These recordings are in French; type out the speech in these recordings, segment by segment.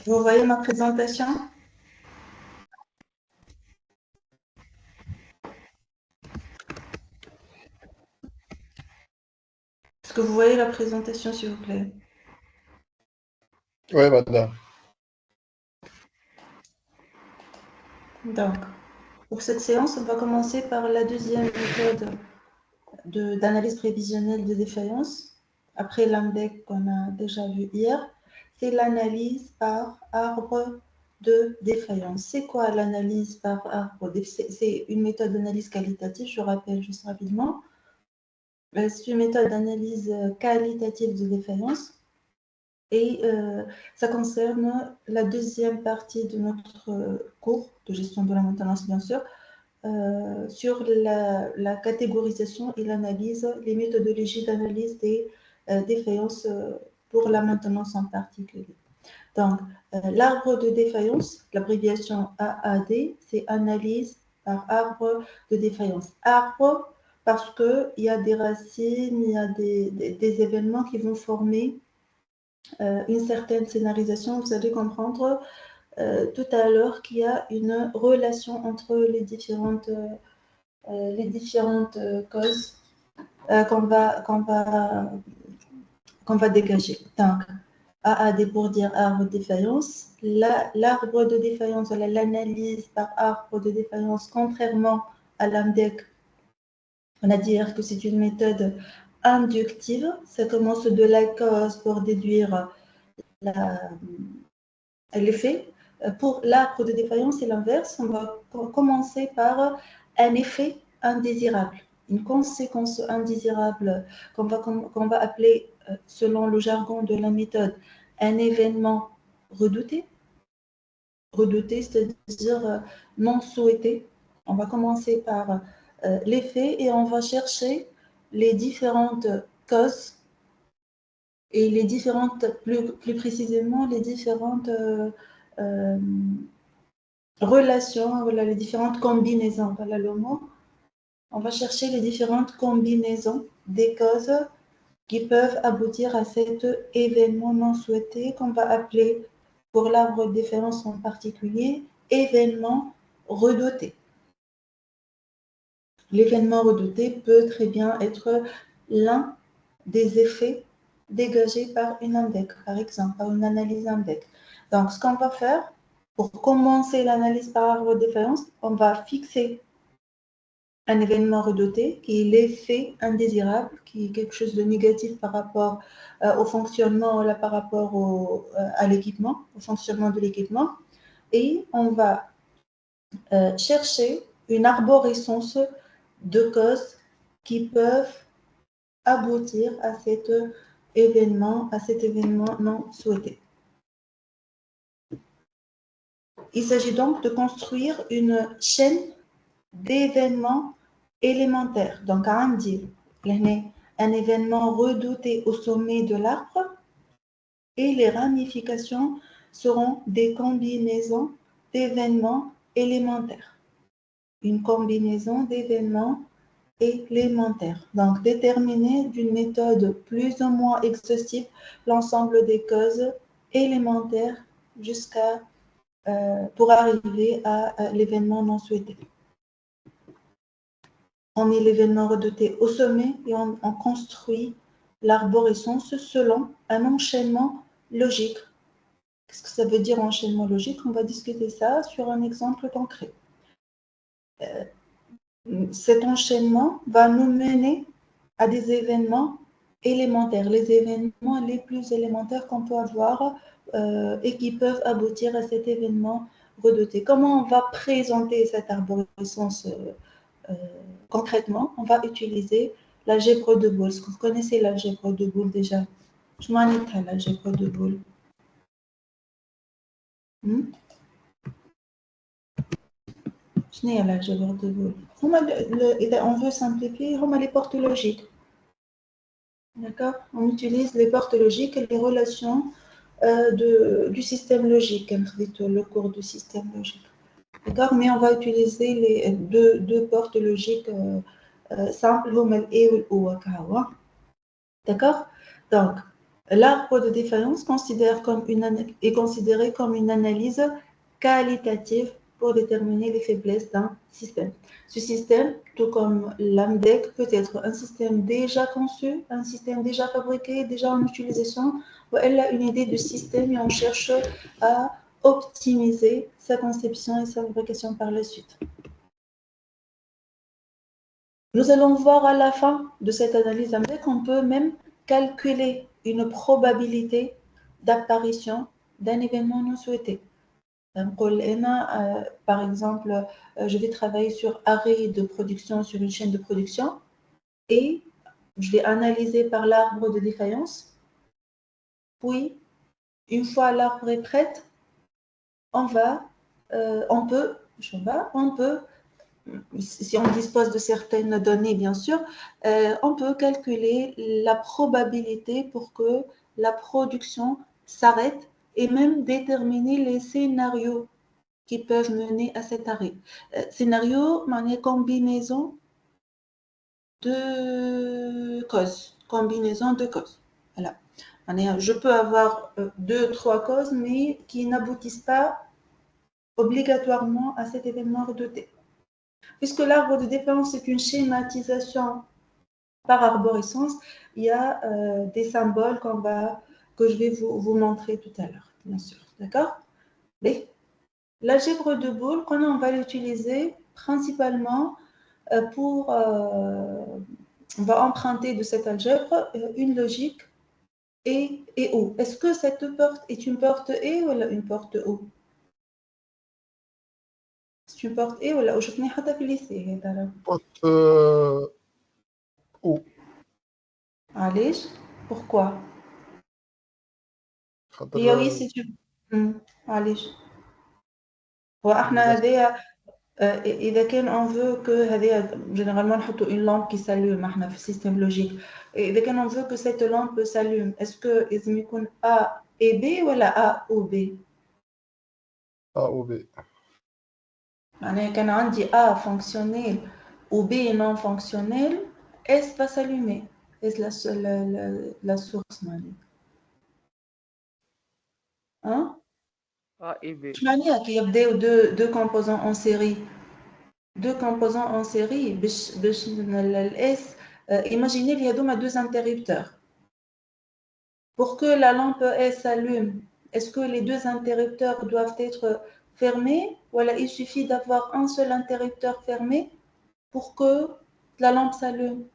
Vous voyez ma présentation? Est-ce que vous voyez la présentation, s'il vous plaît? Oui, madame. Donc, pour cette séance, on va commencer par la deuxième méthode d'analyse prévisionnelle de défaillance. Après l'index qu'on a déjà vu hier, c'est l'analyse par arbre de défaillance. C'est quoi l'analyse par arbre? C'est une méthode d'analyse qualitative, je rappelle juste rapidement. C'est une méthode d'analyse qualitative de défaillance. Et ça concerne la deuxième partie de notre cours de gestion de la maintenance, bien sûr, sur la catégorisation et l'analyse, les méthodologies d'analyse des défaillances pour la maintenance en particulier. Donc, l'arbre de défaillance, l'abréviation AAD, c'est analyse par arbre de défaillance. Arbre, parce qu'il y a des racines, il y a des événements qui vont former une certaine scénarisation. Vous allez comprendre tout à l'heure qu'il y a une relation entre les différentes causes qu'on va dégager. Donc, AAD pour dire arbre de défaillance. L'arbre de défaillance, l'analyse par arbre de défaillance, contrairement à l'AMDEC, on a dit que c'est une méthode inductive. Ça commence de la cause pour déduire l'effet. Pour l'arbre de défaillance, c'est l'inverse. On va commencer par un effet indésirable, une conséquence indésirable qu'on va appeler, selon le jargon de la méthode, un événement redouté. Redouté, c'est-à-dire non souhaité. On va commencer par l'effet et on va chercher les différentes causes et les différentes, plus précisément, les différentes relations, voilà, les différentes combinaisons, voilà le mot. On va chercher les différentes combinaisons des causes qui peuvent aboutir à cet événement non souhaité qu'on va appeler, pour l'arbre de défaillance en particulier, événement redouté. L'événement redouté peut très bien être l'un des effets dégagés par une index, par exemple, par une analyse index. Donc, ce qu'on va faire, pour commencer l'analyse par arbre de défaillance, on va fixer un événement redouté qui est l'effet indésirable, qui est quelque chose de négatif par rapport au fonctionnement, là, par rapport à l'équipement, au fonctionnement de l'équipement. Et on va chercher une arborescence de causes qui peuvent aboutir à cet événement non souhaité. Il s'agit donc de construire une chaîne d'événements élémentaires. Donc, on dit un événement redouté au sommet de l'arbre et les ramifications seront des combinaisons d'événements élémentaires. Une combinaison d'événements élémentaires. Donc, déterminer d'une méthode plus ou moins exhaustive l'ensemble des causes élémentaires jusqu'à pour arriver à l'événement non souhaité. On met l'événement redouté au sommet et on construit l'arborescence selon un enchaînement logique. Qu'est-ce que ça veut dire enchaînement logique? On va discuter ça sur un exemple concret. Cet enchaînement va nous mener à des événements élémentaires, les événements les plus élémentaires qu'on peut avoir et qui peuvent aboutir à cet événement redouté. Comment on va présenter cette arborescence concrètement? On va utiliser l'algèbre de Boole. Est-ce que vous connaissez l'algèbre de Boole déjà? Je m'en ai à l'algèbre de Boole. شنو هي l'algèbre de Boole? إذا on veut simplifier, هما les portes logiques. D'accord? On utilise les portes logiques et les relations du système logique, le cours du système logique. D'accord? Mais on va utiliser les deux portes logiques simples, هما ال A ou le O. D'accord? Donc, L'arbre de défaillance est considéré comme une analyse qualitative pour déterminer les faiblesses d'un système. Ce système, tout comme l'AMDEC, peut être un système déjà conçu, un système déjà fabriqué, déjà en utilisation, ou elle a une idée de système et on cherche à optimiser sa conception et sa fabrication par la suite. Nous allons voir à la fin de cette analyse AMDEC qu'on peut même calculer une probabilité d'apparition d'un événement non souhaité. Par exemple, je vais travailler sur arrêt de production sur une chaîne de production et je vais analyser par l'arbre de défaillance. Puis, une fois l'arbre est prêt, on peut, si on dispose de certaines données, bien sûr, on peut calculer la probabilité pour que la production s'arrête et même déterminer les scénarios qui peuvent mener à cet arrêt. Scénario, une combinaison de causes. Combinaison de causes. Voilà. Je peux avoir 2-3 causes, mais qui n'aboutissent pas obligatoirement à cet événement redouté. Puisque l'arbre de défaillance est une schématisation par arborescence, il y a des symboles que je vais vous montrer tout à l'heure, bien sûr. D'accord? L'algèbre de Boole, on va l'utiliser principalement on va emprunter de cette algèbre une logique et O. Est-ce que cette porte est une porte E ou une porte O? C'est une porte E ou شفناها حتى في الليسي هذا porte O. علاش؟ Pourquoi? خاطر oui, c'est une. علاش؟ هو احنا هذايا إذا كان on veut que هذايا généralement نحطوا une lampe qui s'allume احنا في السيستم لوجيك. إذا كان on veut que cette lampe s'allume, est-ce que لازم يكون A et B ولا A ou B؟ A ou B. معناها كان عندي A fonctionnel ou B non fonctionnel, S va s'allumer. S la source معناها. Hein? A et B. Je معناها كي يبداو deux composants en série. Deux composants en série, S, imaginez qu'il y a deux interrupteurs. Pour que la lampe S s'allume, est-ce que les deux interrupteurs doivent être fermés? Voilà, il suffit d'avoir un seul interrupteur fermé pour que la lampe s'allume.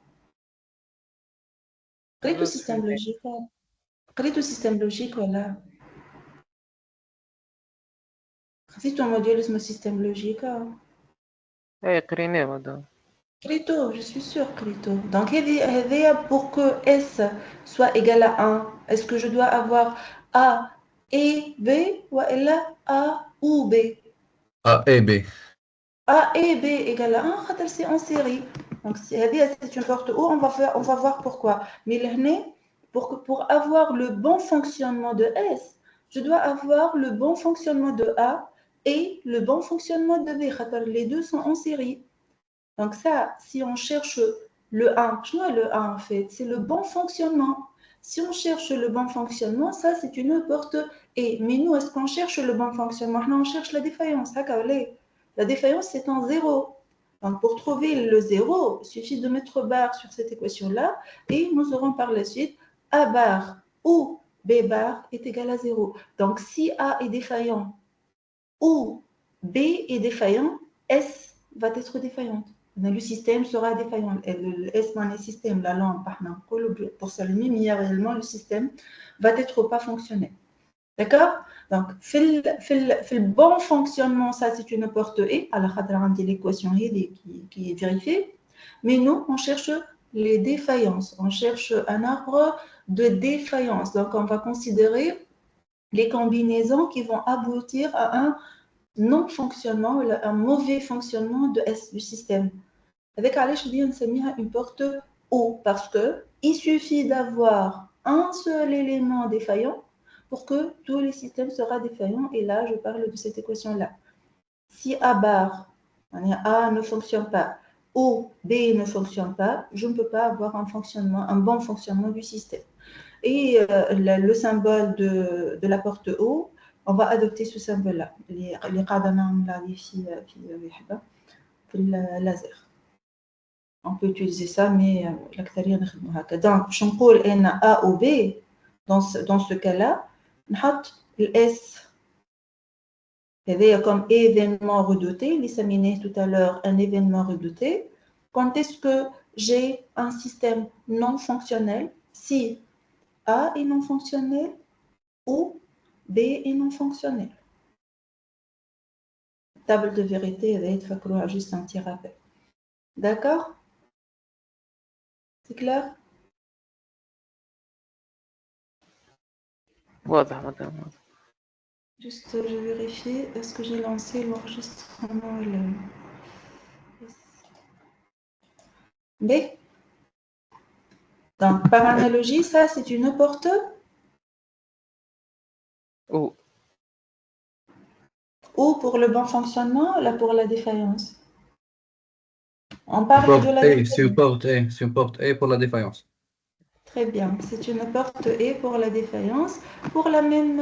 Quel est le système logique? Quel est le système logique? Voilà. C'est ton module, le système logique. ايه قريناه هذا. Crito, je suis sûre, Crito. Donc, pour que S soit égal à 1, est-ce que je dois avoir A et B ou A ou B? A et B. A et B égale à 1, c'est en série. Donc, c'est une porte O, on va voir pourquoi. Mais pour avoir le bon fonctionnement de S, je dois avoir le bon fonctionnement de A et le bon fonctionnement de B. Les deux sont en série. Donc ça, si on cherche le 1, je vois le 1 en fait, c'est le bon fonctionnement. Si on cherche le bon fonctionnement, ça c'est une porte E. Mais nous, est-ce qu'on cherche le bon fonctionnement? Non, on cherche la défaillance. La défaillance, c'est en 0. Donc pour trouver le 0, il suffit de mettre barre sur cette équation-là et nous aurons par la suite A bar ou B bar est égal à 0. Donc si A est défaillant ou B est défaillant, S va être défaillante. Le système sera défaillant. Le S dans le système, la lampe, pour s'allumer, mais réellement, le système va être pas fonctionnel. D'accord? Donc, le bon fonctionnement, ça c'est une porte E. Alors, on a l'équation qui est vérifiée. Mais nous, on cherche les défaillances. On cherche un arbre de défaillance. Donc, on va considérer les combinaisons qui vont aboutir à un non-fonctionnement, un mauvais fonctionnement du système. Avec Alech, on s'appelle une porte O parce qu'il suffit d'avoir un seul élément défaillant pour que tous les systèmes soient défaillants. Et là, je parle de cette équation-là. Si A bar, A ne fonctionne pas, ou B ne fonctionne pas, je ne peux pas avoir un bon fonctionnement du système. Et le symbole de la porte O, on va adopter ce symbole-là. Laser. On peut utiliser ça, mais l'actarien donc, je نقول A ou B, dans ce cas-là, on met le S. C'est comme événement redouté, il s'est tout à l'heure un événement redouté. Quand est-ce que j'ai un système non fonctionnel, si A est non fonctionnel ou B est non fonctionnel. Table de vérité, il faut juste un petit rappel. D'accord? C'est clair? واضح مدام. Juste, je vérifie, est-ce que j'ai lancé l'enregistrement? B. Donc, par analogie, ça, c'est une porte أو ou pour le bon fonctionnement, là pour la défaillance. On parle de la A, c'est une porte A, c'est une porte A pour la défaillance. Très bien, c'est une porte E pour la défaillance, pour la même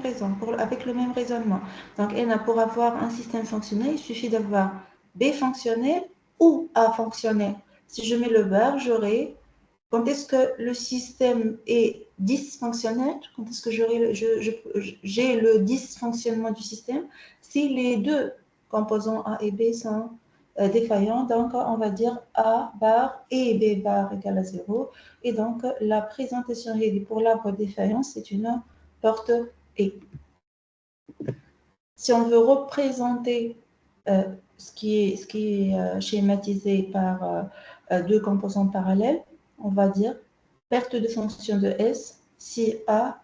raison, avec le même raisonnement. Donc, pour avoir un système fonctionnel, il suffit d'avoir B fonctionnel ou A fonctionnel. Si je mets le bar, j'aurai, quand est-ce que le système est dysfonctionnel, quand est-ce que j'ai le dysfonctionnement du système, si les deux composants A et B sont défaillants, donc on va dire A bar et B bar égale à 0. Et donc, la présentation pour l'arbre défaillance, c'est une porte E. Si on veut représenter ce qui est schématisé par deux composants parallèles, on va dire perte de fonction de S si A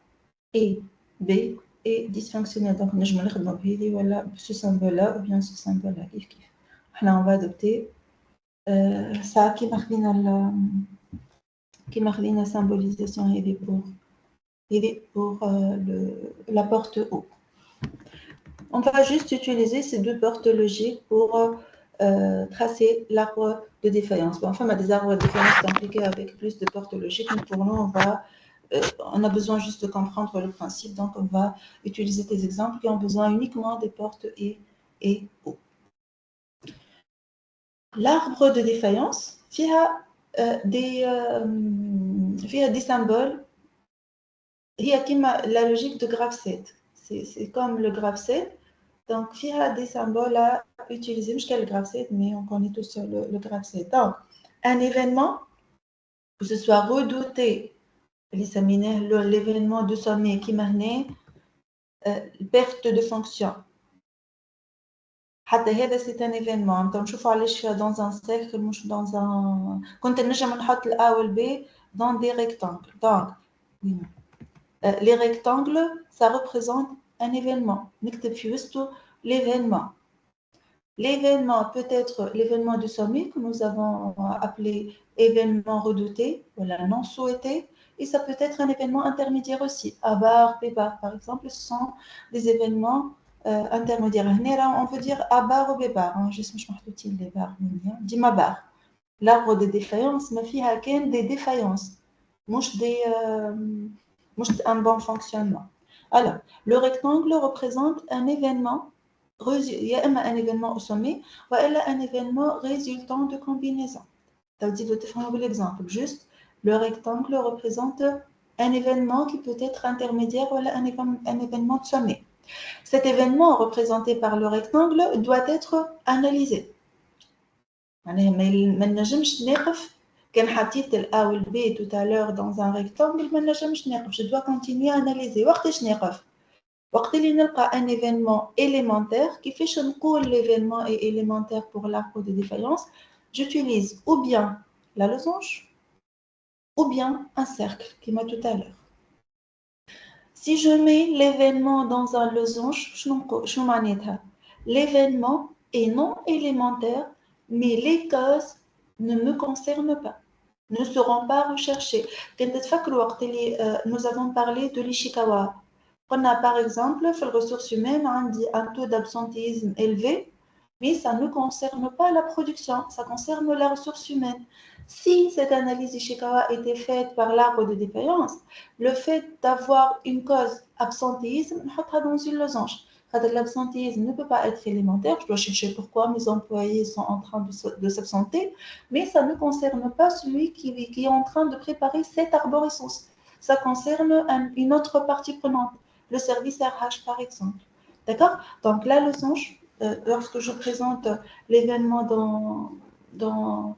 et B est dysfonctionnel. Donc, je vais voilà, ce symbole-là ou bien ce symbole-là. Là, on va adopter ça qui marque la symbolisation pour la porte O. On va juste utiliser ces deux portes logiques pour tracer l'arbre de défaillance. Bon, enfin, des arbres de défaillance compliqués avec plus de portes logiques, mais pour nous, on a besoin juste de comprendre le principe. Donc, on va utiliser des exemples qui ont besoin uniquement des portes E et O. L'arbre de défaillance, il y a des symboles. Il y a la logique de graphe 7. C'est comme le graphe 7. Donc, il y a des symboles à utiliser. Je ne sais pas le graphe 7, mais on connaît tous le graphe 7. Donc, un événement, que ce soit redouté, l'événement de sommet qui m'a perte de fonction. C'est un événement. Donc, je vais dans un cercle, dans un. Quand on a le A ou le B dans des rectangles. Donc, les rectangles, ça représente un événement. L'événement. L'événement peut être l'événement du sommet que nous avons appelé événement redouté, voilà, non souhaité, et ça peut être un événement intermédiaire aussi. A bar, B bar, par exemple, ce sont des événements intermédiaires. On peut dire A bar ou B bar. Je sais pas les barres. Dis ma barre. L'arbre des défaillances, ma fille a des défaillances. Un bon fonctionnement. Alors, le rectangle représente un événement, il y a un événement au sommet, ou un événement résultant de combinaison. C'est-à-dire, de définir l'exemple. Juste, le rectangle représente un événement qui peut être intermédiaire ou un événement de sommet. Cet événement représenté par le rectangle doit être analysé. Quand حطيت ال A ou le B tout à l'heure dans un rectangle, je dois continuer à analyser. وقت اللي نلقى un événement élémentaire, كيفاش نقول l'événement est élémentaire pour l'arbre de défaillance, j'utilise ou bien la losange ou bien un cercle, comme tout à l'heure. Si je mets l'événement dans un losange, l'événement est non élémentaire, mais les causes ne me concernent pas, ne seront pas recherchées. Nous avons parlé de l'Ishikawa. On a par exemple, dans les ressources humaines, un taux d'absentéisme élevé, mais ça ne concerne pas la production, ça concerne la ressource humaine. Si cette analyse Ishikawa était faite par l'arbre de défaillance, le fait d'avoir une cause absentéisme, on dans une losange. L'absentéisme ne peut pas être élémentaire. Je dois chercher pourquoi mes employés sont en train de s'absenter, mais ça ne concerne pas celui qui est en train de préparer cette arborescence. Ça concerne une autre partie prenante, le service RH par exemple. D'accord? Donc la losange, lorsque je présente l'événement dans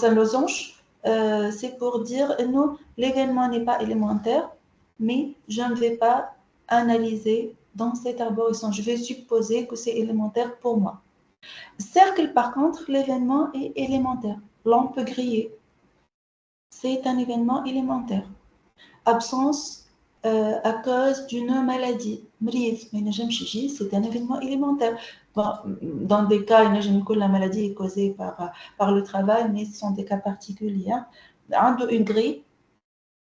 un losange, c'est pour dire non, l'événement n'est pas élémentaire, mais je ne vais pas analyser dans cette arborescence. Je vais supposer que c'est élémentaire pour moi. Cercle, par contre, l'événement est élémentaire. Lampe grillée, c'est un événement élémentaire. Absence à cause d'une maladie. C'est un événement élémentaire. Bon, dans des cas, la maladie est causée par le travail, mais ce sont des cas particuliers. Une grippe,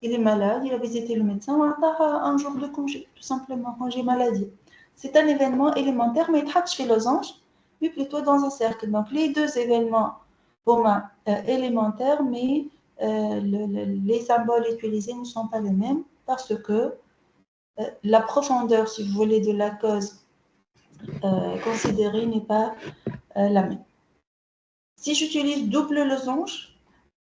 il est malade, il a visité le médecin, on a un jour de congé, tout simplement, congé maladie. C'est un événement élémentaire, mais il fait losange, mais plutôt dans un cercle. Donc, les deux événements, pour moi, élémentaires, mais les symboles utilisés ne sont pas les mêmes parce que la profondeur, si vous voulez, de la cause considérée n'est pas la même. Si j'utilise double losange,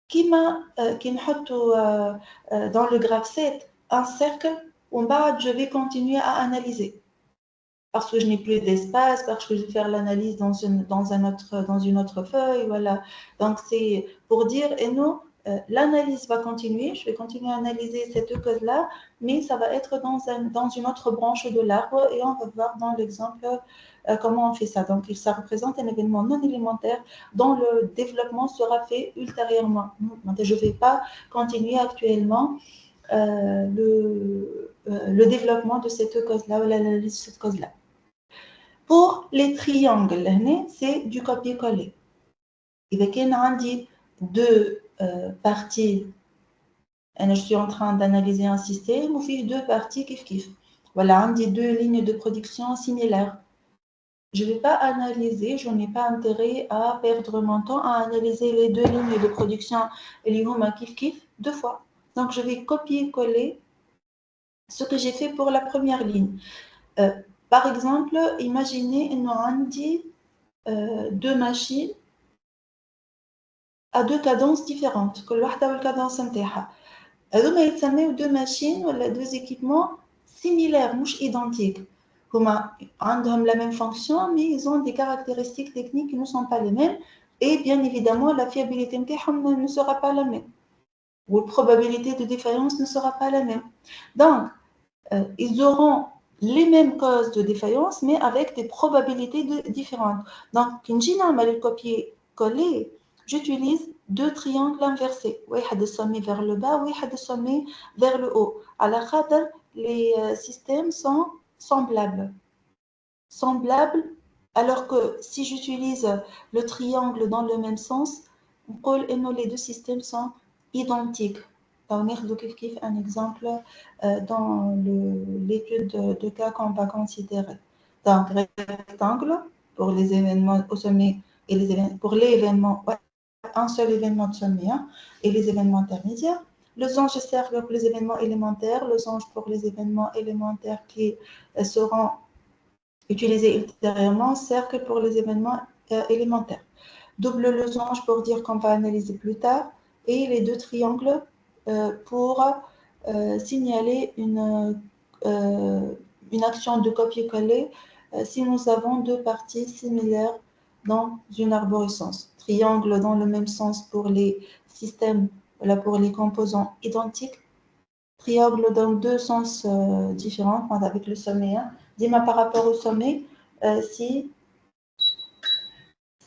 qui m'a dans le graphe 7 un cercle, en bas, je vais continuer à analyser. Parce que je n'ai plus d'espace, parce que je vais faire l'analyse dans une autre feuille, voilà. Donc, c'est pour dire, et non, l'analyse va continuer, je vais continuer à analyser cette cause-là, mais ça va être dans une autre branche de l'arbre, et on va voir dans l'exemple comment on fait ça. Donc, ça représente un événement non élémentaire dont le développement sera fait ultérieurement. Donc, je ne vais pas continuer actuellement le développement de cette cause-là, ou l'analyse de cette cause-là. Pour les triangles, c'est du copier-coller. Il y a deux parties. Je suis en train d'analyser un système où il y a deux parties kif. Voilà, deux lignes de production similaires. Je ne vais pas analyser, je n'ai pas intérêt à perdre mon temps à analyser les deux lignes de production et les kif deux fois. Donc, je vais copier-coller ce que j'ai fait pour la première ligne. Par exemple, imaginez deux machines à deux cadences différentes. كل واحدة والكادنس نتاعها. هذوما يتسموا deux machines ولا deux équipements similaires, مش identiques. هما عندهم la même fonction, mais ils ont des caractéristiques techniques qui ne sont pas les mêmes. Et bien évidemment, la fiabilité نتاعهم ne sera pas la même. Ou la probabilité de défaillance ne sera pas la même. Donc, ils auront les mêmes causes de défaillance, mais avec des probabilités différentes. Donc, quand je vais le copier-coller, j'utilise deux triangles inversés. Un de sommet vers le bas, un de sommet vers le haut. À la khadr, les systèmes sont semblables. Alors que si j'utilise le triangle dans le même sens, on dit que les deux systèmes sont identiques. On va prendre un exemple dans l'étude de cas qu'on va considérer. Donc, rectangle pour les événements au sommet et pour les événements, un seul événement de sommet et les événements intermédiaires. Losange cercle pour les événements élémentaires, losange pour les événements élémentaires qui seront utilisés ultérieurement, cercle pour les événements élémentaires. Double losange pour dire qu'on va analyser plus tard et les deux triangles pour signaler une action de copier-coller si nous avons deux parties similaires dans une arborescence. Triangle dans le même sens pour les systèmes, voilà, pour les composants identiques. Triangle dans deux sens différents, avec le sommet. Dis-moi par rapport au sommet, si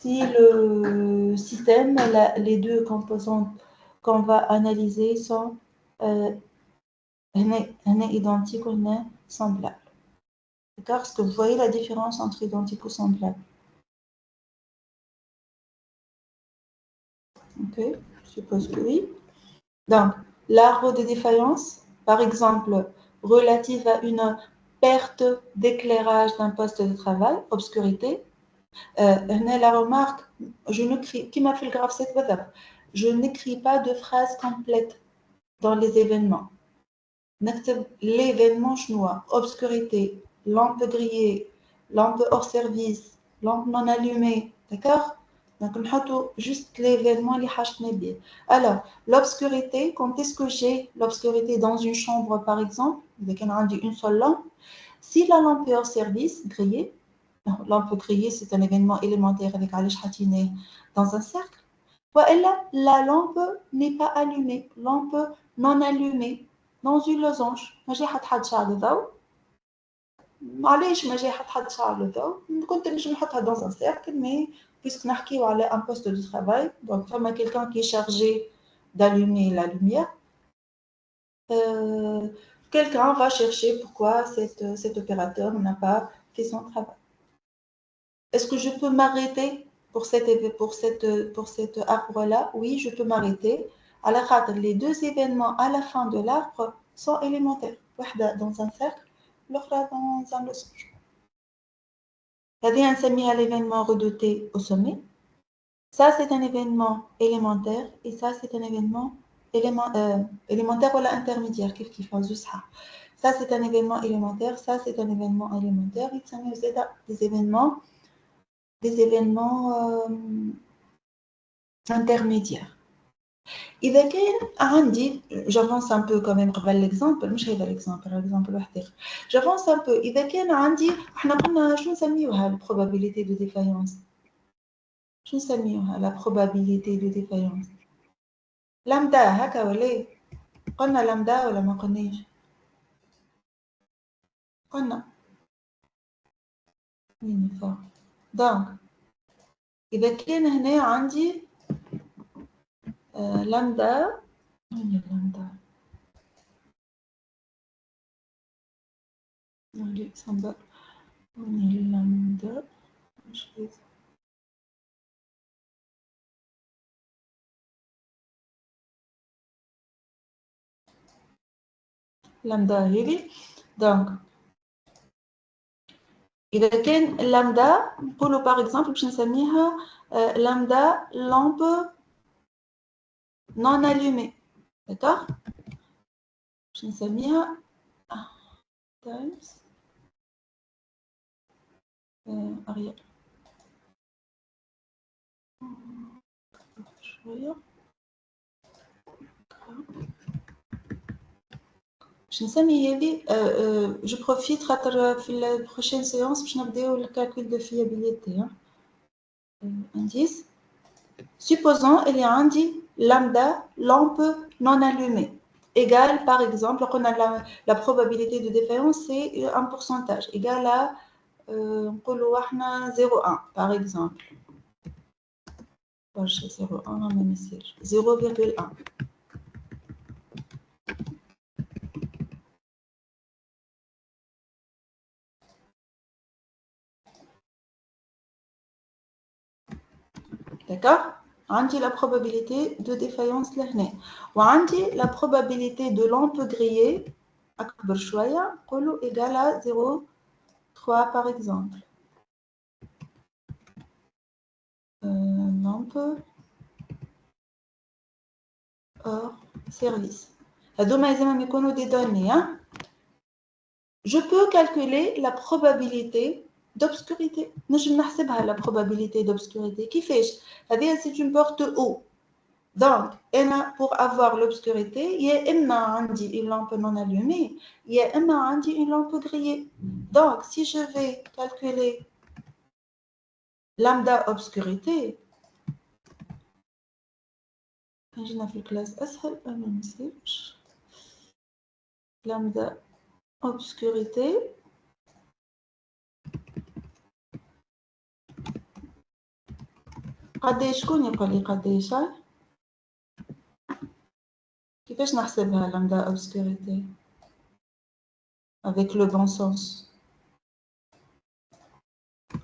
le système, les deux composants qu'on va analyser sont identiques ou semblables. D'accord? Est-ce que vous voyez la différence entre identique ou semblable? Ok, je suppose que oui. Donc, l'arbre de défaillance, par exemple, relative à une perte d'éclairage d'un poste de travail, obscurité, La remarque, je n'écris, qui m'a fait le graphe 7 بالضبط. Je n'écris pas de phrase complète dans les événements. نكتب l'événement chinois, obscurité, lampe grillée, lampe hors service, lampe non allumée, d'accord? Donc on a juste l'événement اللي حاجتنا بيه. Alors, l'obscurité, quand est-ce que j'ai l'obscurité dans une chambre par exemple, إذا كان عندي une seule lampe, si la lampe est hors service, grillée, lampe grillée c'est un événement élémentaire avec علاش حاطيناه dans un cercle, وإلا la lampe n'est pas allumée, lampe non allumée dans une losange. ما جاي حد شعل الضوء. معليش ما جاي حد شعل الضوء. كنت نجم نحطها dans un cercle, mais puisque نحكيو على un poste de travail, donc فما quelqu'un qui est chargé d'allumer la lumière, quelqu'un va chercher pourquoi cet opérateur n'a pas fait son travail. Est-ce que je peux m'arrêter pour cet arbre-là? Oui, je peux m'arrêter. Alors, les deux événements à la fin de l'arbre sont élémentaires. L'un dans un cercle, l'autre dans un losange. C'est-à-dire, l'événement redouté au sommet. Ça, c'est un événement élémentaire. Et ça, c'est un événement élémentaire ou intermédiaire. Ça, c'est un événement élémentaire. Ça, c'est un événement élémentaire. Il s'agit des événements intermédiaires. إذا كان عندي j'avance un peu quand même قبل l'exemple مش هذا l'exemple واحد آخر j'avance un peu إذا كان عندي احنا قلنا شو نسميوها probabilité de défaillance شو نسميوها la probabilité de défaillance لامدا هكا ولا قلنا لامدا ولا ما قلناش قلنا donc إذا كان هنا عندي لامدا وين لامدا الإكسامبل وين لامدا مش لازم لامدا هذه donc إذا كان لامدا نقولوا par exemple باش نسميها لامدا lampe non allumée d'accord باش نسميها times arrière شوية باش نسمي هذه جو بروفيت خاطر في البروشين سيونس باش نبداو الكالكول دو فيابيليتي indice supposons il y a عندي lambda lampe non allumée égale par exemple on a la probabilité de défaillance c'est un pourcentage égal à نقولوا احنا 0,1 par exemple 0,1 ما يصيرش 0,1 d'accord عندي la probabilité de défaillance لهنا وعندي la probabilité de lampe grillée أكبر شوية نقولوا égal à 0,3 par exemple lampe hors service هذوما لازم يكونوا des données hein? Je peux calculer la probabilité d'obscurité نجم نحسبها la probabilité d'obscurité كيفاش هذه c'est une porte O donc pour avoir l'obscurité il y a إما عندي une lampe non allumée il y a إما عندي une lampe grillée donc si je vais calculer lambda obscurité جينا في الكلاس أسهل ما نسيبش lambda obscurité قداش شكون يقول لي قداش كيفاش نحسبها lambda obscurité avec le bon sens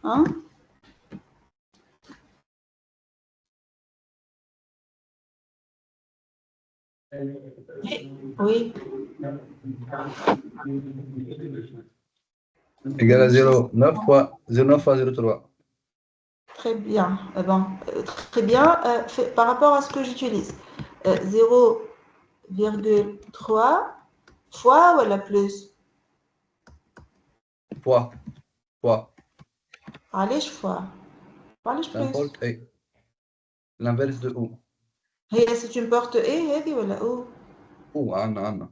hein oui Égal à 0,9 fois 0,9 fois 0,3 Très bien. Bon, très bien. Par rapport à ce que j'utilise, 0,3 fois ou la plus? Fois. علاش fois؟ علاش plus? N'importe A. L'inverse de O. c'est une porte A هذه ولا O؟ O, عنا.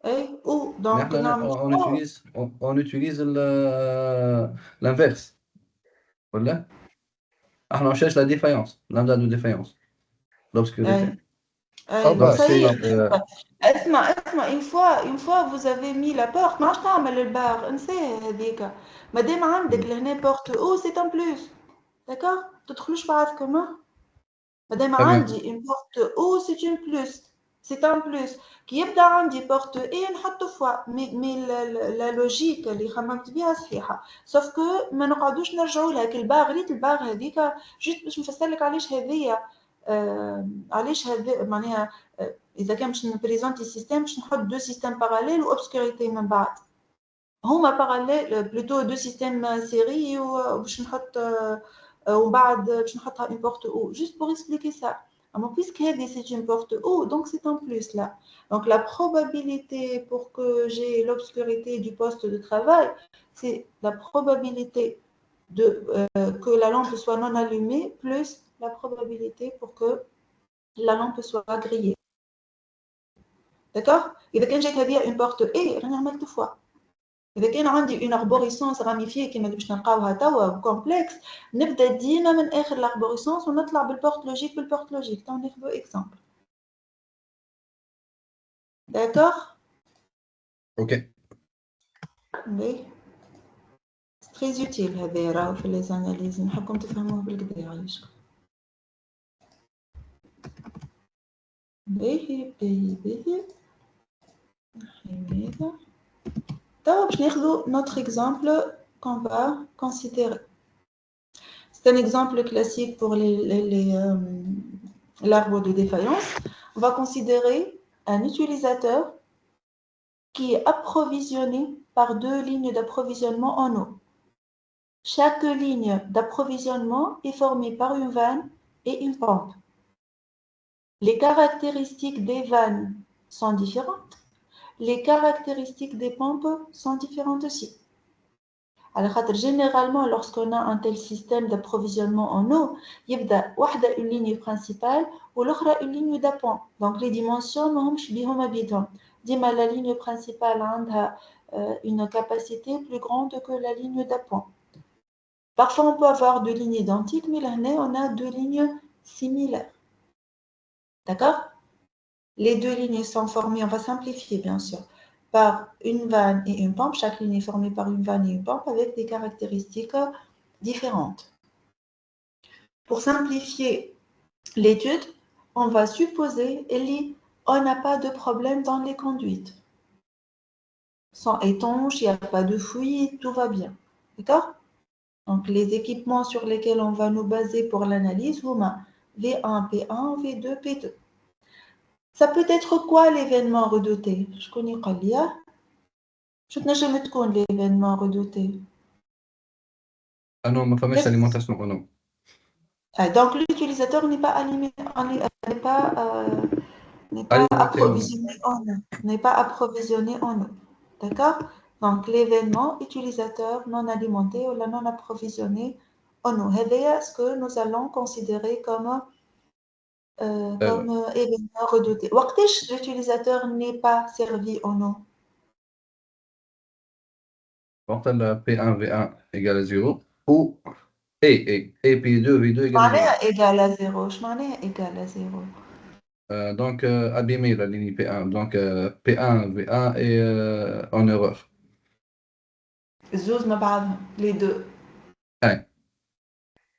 A O. Mais Donc نعمل on utilise l'inverse. Voilà. On cherche la défaillance, lambda de défaillance, l'obscurité. أي. bah, Donc ça y c'est... est. اسمع une fois vous avez mis la porte ما عادش تعمل البار انساه هذيك ما دام عندك لهنا porte O c'est un plus. D'accord؟ تدخلوش بعض كمان. مادام Très bien. عندي une porte O c'est une plus. C'est un plus. كي يبدا عندي porte A نحطو فوا مي لا لوجيك اللي خممت بها صحيحة. سوف كو ما نقعدوش نرجعوا لها الباغ ريت الباغ هذيك جيت باش نفسر لك علاش هذيا علاش هذا معناها اذا كان باش نبريزونتي سيستم باش نحط دو سيستم باراليل واوبسكوريتي من بعد. هما باراليل بلوتو دو سيستم سيري وباش نحط ومن بعد باش نحطها une porte O juste pour expliquer ça. Alors puisque هذه c'est une porte O donc c'est un plus là. Donc la probabilité pour que j'ai l'obscurité du poste de travail c'est la probabilité de que la lampe soit non allumée plus la probabilité pour que la lampe soit grillée. D'accord? إذا كان جات هذه une porte A راني عملت fois. إذا كان عندي une arborescence ramifiée كيما باش نلقاوها توا كومبلكس نبدا ديما من آخر l'arborescence ونطلع بالبورت لوجيك تو ناخذو اكزامبل. داكوغ؟ OK. وي سي تري يوتيل هذا راهو في لي زاناليز نحبكم تفهموه بالكدا علاش. باهي نحي هذا توا باش ناخذو notre exemple qu'on va considérer. C'est un exemple classique pour l'arbre de défaillance. On va considérer un utilisateur qui est approvisionné par deux lignes d'approvisionnement en eau. Chaque ligne d'approvisionnement est formée par une vanne et une pompe. Les caractéristiques des vannes sont différentes. Les caractéristiques des pompes sont différentes aussi. Alors, généralement, lorsqu'on a un tel système d'approvisionnement en eau, il y a une ligne principale ou l'autre une ligne d'appoint. Donc, les dimensions, Dima, la ligne principale a une capacité plus grande que la ligne d'appoint. Parfois, on peut avoir deux lignes identiques, mais là, on a deux lignes similaires. D'accord? Les deux lignes sont formées, on va simplifier bien sûr, par une vanne et une pompe. Chaque ligne est formée par une vanne et une pompe avec des caractéristiques différentes. Pour simplifier l'étude, on va supposer qu'on n'a pas de problème dans les conduites. Sont étanches, il n'y a pas de fuite, tout va bien. D'accord? Donc, les équipements sur lesquels on va nous baser pour l'analyse, V1, P1, V2, P2. Ça peut être quoi l'événement redouté? Je connais Qalia. Je ne sais pas l'événement redouté. Ah non, ma fameuse alimentation en eau. Donc l'utilisateur n'est pas approvisionné en eau. N'est pas approvisionné en eau. D'accord? Donc l'événement utilisateur non alimenté ou la non approvisionné en eau. C'est ce que nous allons considérer comme événement redouté. Waqtish l'utilisateur n'est pas servi en eau. Quand P1, V1 égale à 0, ou et P2, V2 égale à 0. معناها égal à 0. Je معناها égal à 0. Donc, abîmer la ligne P1. Donc, P1, V1 est en erreur. زوز مع بعضهم les deux.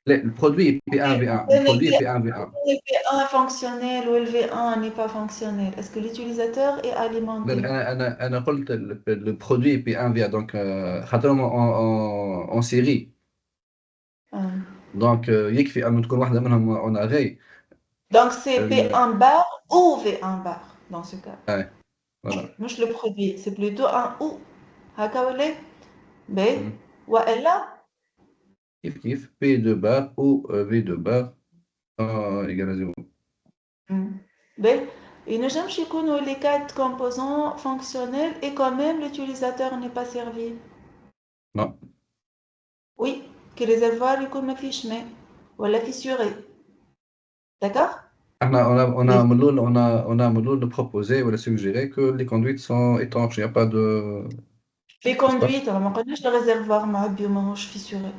Le produit P1, V1. Le produit P1, V1. Le V1 est fonctionnel ou le V1 n'est pas fonctionnel. Est-ce que l'utilisateur est alimenté? أنا قلت le produit P1, V1. Donc, خاطرهم en série. Donc, يكفي أن تكون واحدة منهم en array. Donc, c'est P1 bar ou V1 bar dans ce cas. Voilà. مش le produit, c'est plutôt un ou. هكا ولا؟ باهي. وإلا Kif, P2 bar ou V2 bar égale à 0. Ben, il ne jamais chez nous les quatre composants fonctionnels et quand même l'utilisateur n'est pas servi. Non. Oui, que le réservoir il comme fiché ou la fissuré. D'accord? On a Oui. عملوا de proposer ou de suggérer que les conduites sont étanches. Il n'y a pas de. Les conduites, on connaît le réservoir ma biomanche fissuré.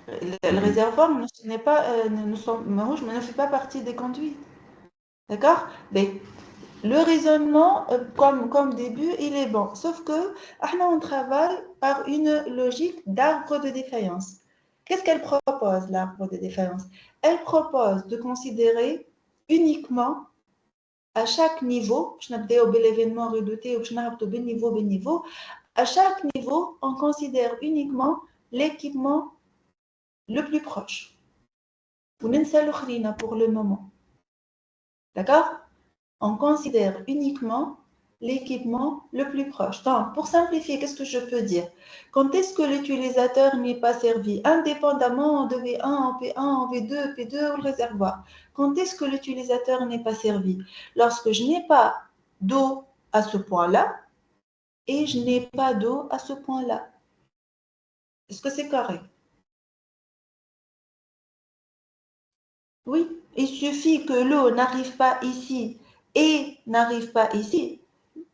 Le Mhm. réservoir n'est pas, ne fait pas partie des conduites. D'accord? Ben, le raisonnement, comme début, il est bon. Sauf que, on travaille par une logique d'arbre de défaillance. Qu'est-ce qu'elle propose, l'arbre de défaillance? Elle propose de considérer uniquement à chaque niveau, je n'ai pas l'événement redouté ou je n'ai pas niveau, à chaque niveau, on considère uniquement l'équipement le plus proche. Pour le moment. D'accord? On considère uniquement l'équipement le plus proche. Donc, pour simplifier, qu'est-ce que je peux dire? Quand est-ce que l'utilisateur n'est pas servi, indépendamment de V1, en P1, en V2, P2 ou le réservoir? Quand est-ce que l'utilisateur n'est pas servi? Lorsque je n'ai pas d'eau à ce point-là et je n'ai pas d'eau à ce point-là. Est-ce que c'est correct? Oui, il suffit que l'eau n'arrive pas ici et n'arrive pas ici.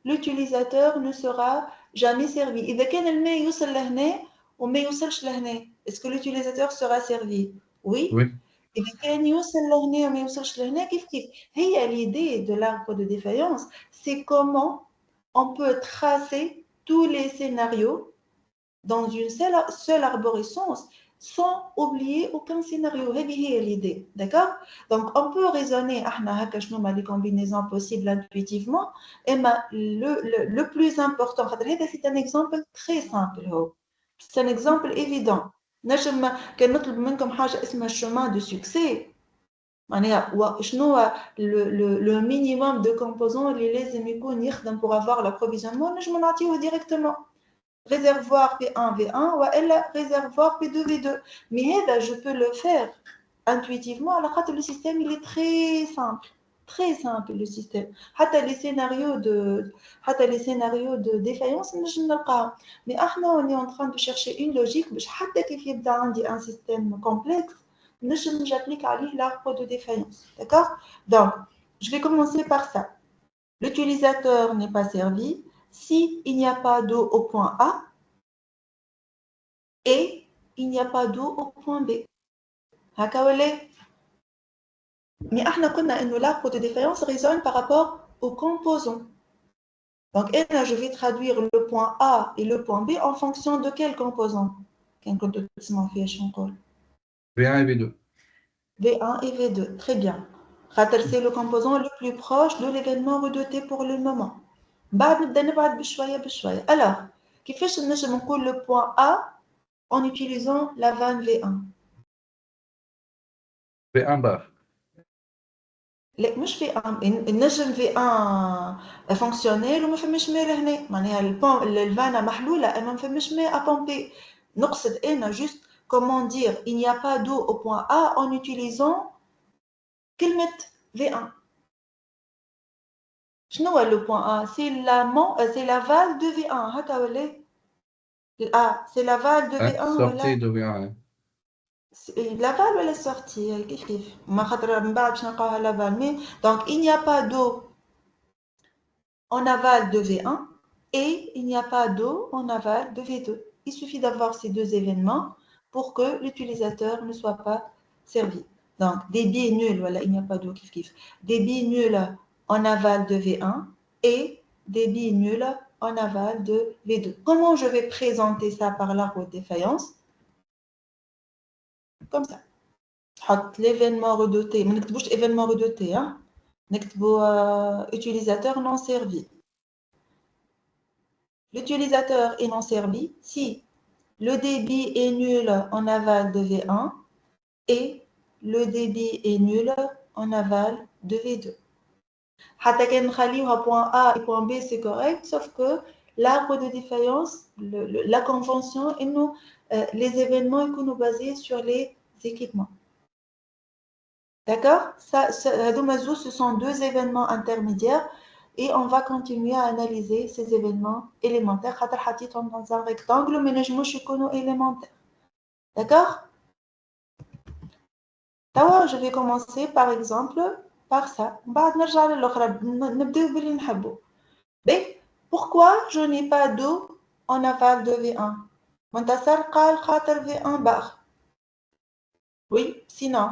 L'utilisateur ne sera jamais servi. إذا كان الماء يوصل لهنا وما يوصلش لهنا, est-ce que l'utilisateur sera servi? Oui. Oui. إذا كان يوصل لهنا وما يوصلش لهنا كيف كيف. هي l'idée de l'arbre de défaillance, c'est comment on peut tracer tous les scénarios dans une seule arborescence sans oublier aucun scénario. C'est l'idée, d'accord? Donc, on peut raisonner, les combinaisons possibles intuitivement, et le plus important, c'est un exemple très simple. C'est un exemple évident. كان نطلب منكم حاجة اسمها chemin de succès. شنو هو le minimum de composants اللي لازم يكون يخدم pour avoir l'approvisionnement, نجم نعطيه directement. Réservoir P1, V1 ou réservoir P2, V2. Mais je peux le faire intuitivement. Alors, le système il est très simple le système. Les scénarios de défaillance, mais on est en train de chercher une logique. Un système complexe, j'applique l'arbre de défaillance. D'accord? Donc, je vais commencer par ça. L'utilisateur n'est pas servi. S'il n'y a pas d'eau au point A et il n'y a pas d'eau au point B. Mais l'arbre de défaillance résonne par rapport aux composants. Donc, je vais traduire le point A et le point B en fonction de quel composant? V1 et V2. V1 et V2, très bien. C'est le composant le plus proche de l'événement redouté pour le moment. Alors, كيفاش نجم نقول le point A en utilisant la vanne V1. V1 bar. لا مش V1 النجم V1 فونكسيونيل وما فماش ماء لهنا معناها الفانة محلولة اما ما فماش ماء ابومبي نقصد انا juste comment dire il n'y a pas d'eau au point A en utilisant كلمة V1. شنو هو le point A? C'est l'aval de V1 هكا ولا A c'est l'aval de V1 Sortie de V1. L'aval ou la sortie كيف كيف ما خاطر من بعد باش نلقاوها l'aval mais donc il n'y a pas d'eau en aval de V1 et il n'y a pas d'eau en aval de V2. Il suffit d'avoir ces deux événements pour que l'utilisateur ne soit pas servi. Donc débit nul, voilà, il n'y a pas d'eau kif kif. Débit nul en aval de V1 et débit nul en aval de V2. Comment je vais présenter ça par l'arbre de défaillance? Comme ça. L'événement redouté, ما نكتبوش événement redouté, hein? نكتبوا utilisateur non servi. L'utilisateur est non servi si le débit est nul en aval de V1 et le débit est nul en aval de V2. حتى كان نخليوها point A et point B c'est correct, sauf que l'arbre de défaillance, la convention, et nous, les événements que nous basés sur les équipements. D'accord? Ce sont deux événements intermédiaires et on va continuer à analyser ces événements élémentaires. Dans un rectangle, mais les élémentaires. D'accord? Alors, je vais commencer par exemple par ça. Pourquoi je n'ai pas d'eau en aval de V1? Montassar قال خاطر V1 bar. Oui, sinon.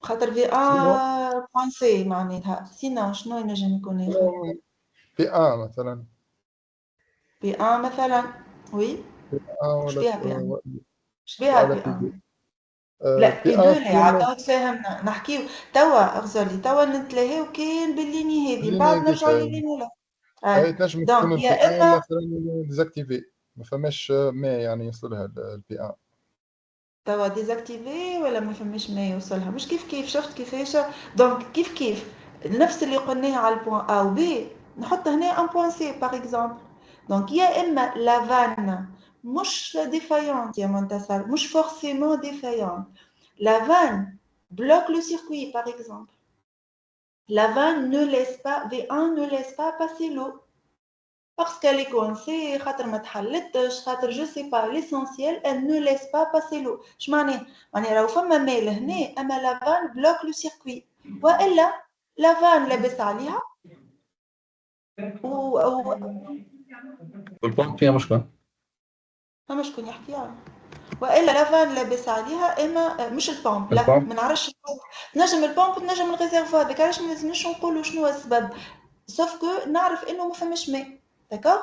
خاطر V1 français معناتها. sinon شنو ينجم يكون آخر؟ P1 مثلا. P1 مثلا. Oui. ولا اش بها P1؟ لا P2 لا عاد تفاهمنا نحكيو توا اغزر توا نتلاهيو كان بالليني هذه بعد نرجعوا لليني لا. اي تنجم تكون دونك البي يا 1 اما مثلا ديزاكتيفي ما فماش ما يعني يوصلها البي 1 توا ديزاكتيفي ولا ما فماش ما يوصلها مش كيف شفت كيفاش دونك كيف نفس اللي قلناه على البوان A و B نحط هنا ان بوان سي باغ اكزومبل دونك يا اما لا فان مش ديفايونت يا منتصر مش فورسيمون ديفايونت la vanne bloque le circuit par exemple la vanne ne laisse pas V1 ne laisse pas passer l'eau parce qu'elle est coincée خاطر ما تحلتش خاطر je sais pas l'essentiel elle ne laisse pas passer l'eau اش معناه راهو فما ماء لهنا اما la vanne bloque le circuit والا la vanne لابس عليها والبومب فيها مشكلة. فما شكون يحكيها والا لا فان لابس عليها اما مش البومب لا البومب ما نعرفش نجم البومب نجم الريزيرفوار ديك علاش ما لازمناش نقولوا شنو السبب سوف كو نعرف انه ما فماش ماء داكوغ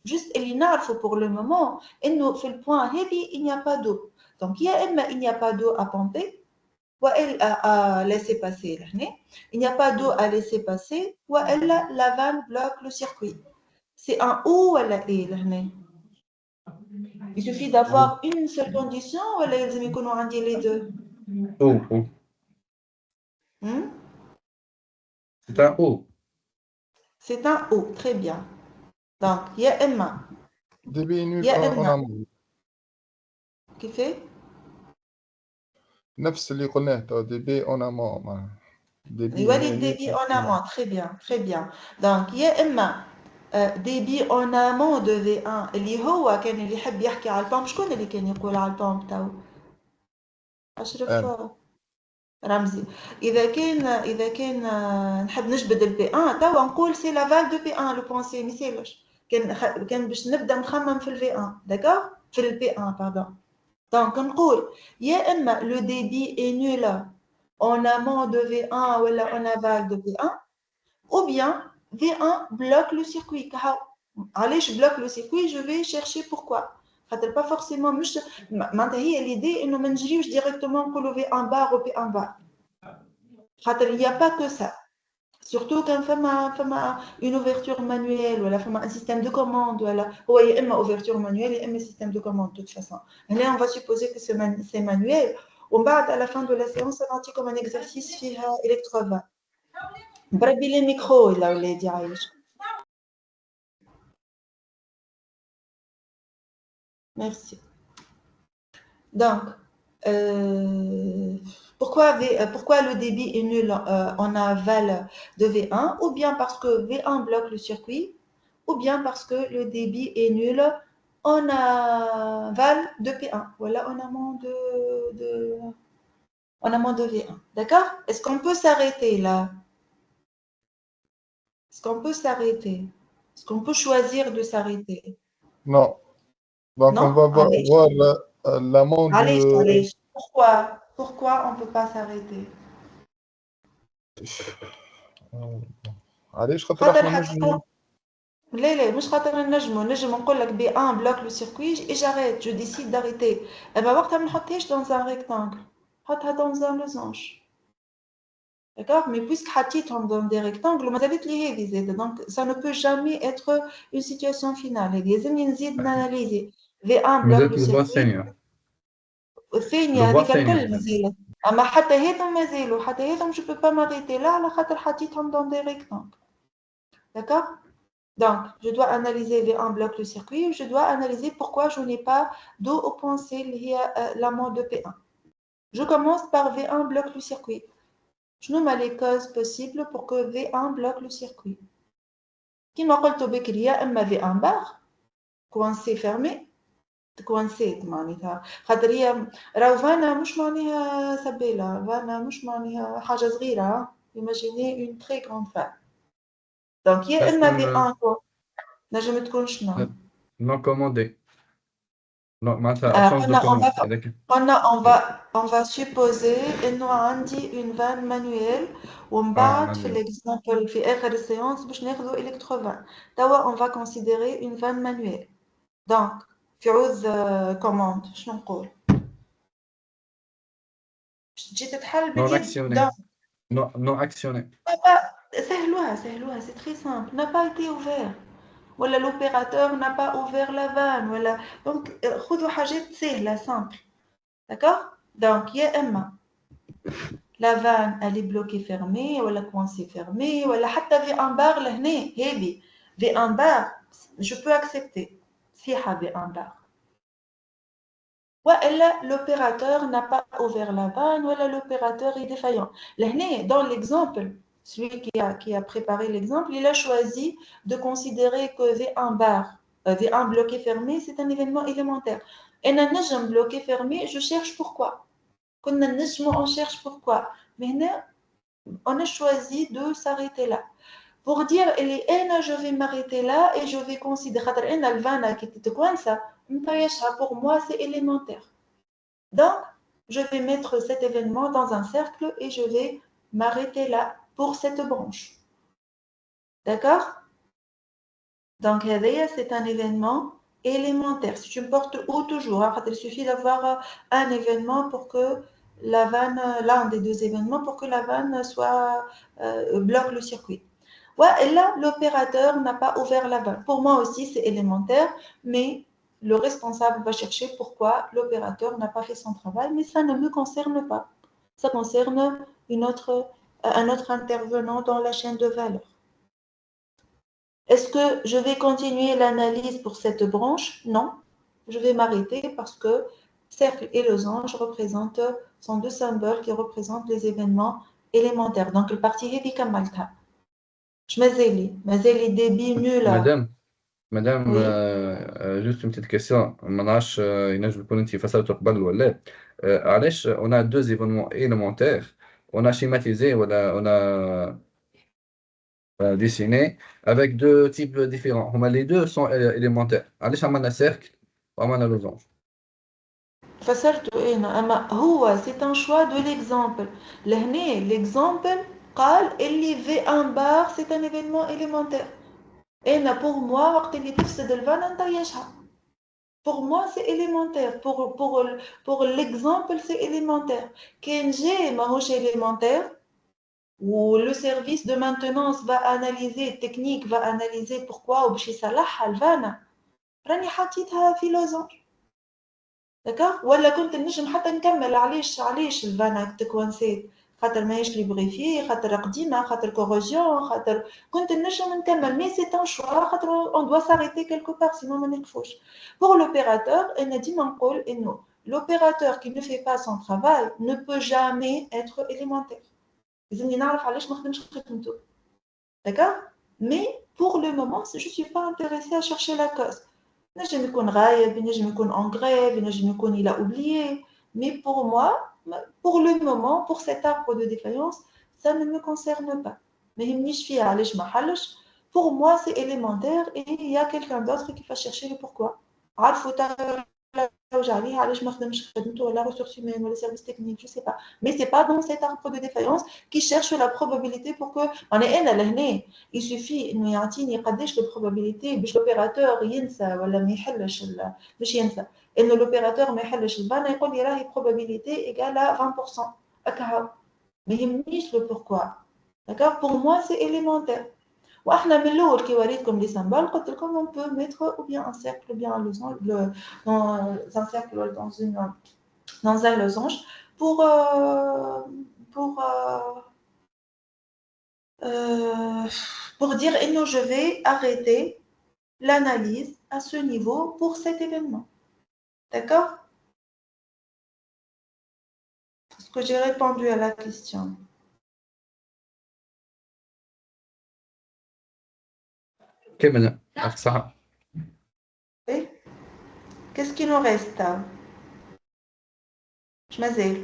جوست اللي نعرفه بور لو مومون انه في البوان هذه il n'y a pas d'eau donc يا اما il n'y a pas d'eau à pomper والا à laisser passer لهنا il n'y a pas d'eau à laisser passer والا la vanne bloque le circuit c'est un ou ولا ايه لهنا Il suffit d'avoir une seule condition ou لازم يكونوا عندي les deux او hmm? c'est un او. C'est un ou, très bien. Donc, يا إما دي بي نول يا اون إما امون كيف نفس اللي قلناه تو دي بي اون امون دي بي يولي هنا débit نول en amont, très bien, très bien. Donc, يا إما débit en amont de V1 اللي هو كان اللي يحب يحكي على البامب شكون اللي كان يقول على البامب تو أشرف رمزي إذا كان نحب نجبد البي 1 توا نقول سي لافال دو بي 1 لو بونسي ما يسالش كان باش نبدا نخمم في الفي 1 داكوغ في البي 1 باردون دونك نقول يا اما لو ديبي اي نول اون امون دو في 1 ولا اون افال دو بي 1 ou bien V1 bloque le circuit علاش bloque le circuit je vais chercher pourquoi خاطر pas forcément مش معناتها هي l'idée انه ما نجريوش ديريكتومون نقولوا V1 bar و P1 bar خاطر il y a pas que ça surtout quand فما une ouverture manuelle ولا فما un système de commande ولا هو يا اما ouverture manuelle يا اما système de commande de toute façon هنا on va supposer que c'est manuel ومن بعد à la fin de la séance نعطيكم un exercice فيها électrova بربي لي ميكرو يا ولادي عايش merci donc pourquoi le débit est nul en aval de V1 ou bien parce que V1 bloque le circuit ou bien parce que le débit est nul en aval de P1 voilà en amont de V1 d'accord est-ce qu'on peut s'arrêter là est-ce qu'on peut s'arrêter est-ce qu'on peut choisir de s'arrêter non donc non on va allez voir l'amont de allez pourquoi on ne peut pas s'arrêter علاش خاطر خاطر احنا نجم لا مش خاطر نجم نقول لك بي 1 bloque le circuit et j'arrête je décide d'arrêter et ben وقتها ما نحطهاش dans un rectangle نحطها dans un losange d'accord mais puisque حطيتهم dans des rectangles مازالت لي هذه زاده donc ça ne peut jamais être une situation finale هذه لازمني نزيد ناناليزي V1 bloque مازالت le الفوا circuit الثانية. والثانيه الفوا هذيك الثانية الكل مازالت أما حتى هذم مازالوا حتى هذم je peux pas m'arrêter là على خاطر حطيتهم dans des rectangles. D'accord? Donc, je dois analyser V1 bloque le circuit, je dois analyser pourquoi je n'ai pas d'eau au point C lié à l'amas de P1. Je commence par V1 bloque le circuit. Je nomme les causes possibles pour que V1 bloque le circuit. كما قلت بكري يا إما V1 bar coincé fermé coincé معناتها خاطر هي راهو فانا مش معناها سبيلة فانا مش معناها حاجة صغيرة imaginez une très grande vanne. Donc يا إما V1 نجم تكون شنو؟ non commandé. Non, معناتها absence de commande. On va supposer إنه عندي une vanne manuelle ومن بعد في l'exemple في آخر السيونس باش ناخذوا électrovane. توا on va considérer une vanne manuelle. Donc في عوض commande شنو نقول؟ باش تجي تتحل باليد. Non actionné. سهلوها c'est très simple. N'a pas été ouvert. ولا l'opérateur n'a pas ouvert la vanne ولا donc خذوا حاجات سهلة simple. D'accord? Donc, il y a Emma. La vanne, elle est bloquée fermée, ou la coincée fermée, ou la hatta V1 bar, l'hné, heavy. V1 bar, je peux accepter. Si il y a V1 bar. Ou l'opérateur n'a pas ouvert la vanne, ou l'opérateur est défaillant. L'hné, dans l'exemple, celui qui a préparé l'exemple, il a choisi de considérer que V1 bar, V1 bloqué fermé, c'est un événement élémentaire. Et un bloqué fermé, je cherche pourquoi. On cherche pourquoi. Mais on a choisi de s'arrêter là. Pour dire, je vais m'arrêter là et je vais considérer pour moi, c'est élémentaire. Donc, je vais mettre cet événement dans un cercle et je vais m'arrêter là pour cette branche. D'accord? Donc, c'est un événement élémentaire. Si tu me portes ou toujours, il suffit d'avoir un événement pour que la vanne, l'un des deux événements pour que la vanne bloque le circuit. Ouais, et là, l'opérateur n'a pas ouvert la vanne. Pour moi aussi, c'est élémentaire, mais le responsable va chercher pourquoi l'opérateur n'a pas fait son travail, mais ça ne me concerne pas. Ça concerne un autre intervenant dans la chaîne de valeur. Est-ce que je vais continuer l'analyse pour cette branche? Non, je vais m'arrêter parce que cercle et losange sont deux symboles qui représentent les événements élémentaires. Donc, le parti est Kamalta. Je m'azéli débit nul. Madame, juste une petite question. منعرفش ينجم يكون انت فسرته قبل ولا علاش on a deux événements élémentaires, on a schématisé on a dessiné avec deux types différents. Les deux sont élémentaires. علاش عملنا cercle وعملنا losange. فسرته اما هو c'est un choix de l'exemple. لهنا l'exemple قال اللي V1 bar c'est un événement élémentaire. Pour moi وقت اللي تفسد الفان نطيشها. Pour moi c'est élémentaire. Pour l'exemple c'est élémentaire. كان جاي ماهوش élémentaire où le service de maintenance va analyser, technique va analyser pourquoi وباش يصلحها الفانة راني حطيتها في لوزانج. داكوغ ولا كنت نجم حتى نكمل علاش الفانة تكوانسيت خاطر ماهيش ليبريفي خاطر قديمه خاطر كوروزيون خاطر كنت نجم نكمل مي سي ان شوا خاطر اون دوا ساريتي كيلكو بار سينو ما نكفوش. Pour l'opérateur انا ديما نقول انه l'opérateur qui ne fait pas son travail ne peut jamais être élémentaire. لازمني نعرف علاش ما خدمش خدمته. D'accord? Mais pour le moment, je ne suis pas intéressée à chercher la cause. نجم يكون غايب, نجم يكون en grève, نجم يكون il a oublié. Mais pour moi, pour le moment, pour cet arbre de défaillance, ça ne me concerne pas. Mais pour moi, c'est élémentaire et il y a quelqu'un d'autre qui va chercher le pourquoi. علاش ما خدمش خدمته ولا ressources humaines ولا service technique, je sais pas. Mais c'est pas dans cet arbre de défaillance qui cherche la probabilité pour que انا لهنا il suffit انه يعطيني قداش البروبابيليتي باش l'opérateur ينسى ولا ما يحلش باش ينسى انه l'opérateur ما يحلش الفان يقول لي راهي probabilité égale à 20%. هكا ما يهمنيش le pourquoi. D'accord? Pour moi c'est élémentaire. واحنا من الاول كي وريتكم لي سامبل قلت لكم on peut mettre ou bien un cercle ou bien un losange dans un cercle ou dans un losange pour, pour dire et non, je vais arrêter l'analyse à ce niveau pour cet événement. D'accord? Est-ce que j'ai répondu à la question? Ok, madame. Ça. Oui. Qu'est-ce qui nous reste? Je m'azelle.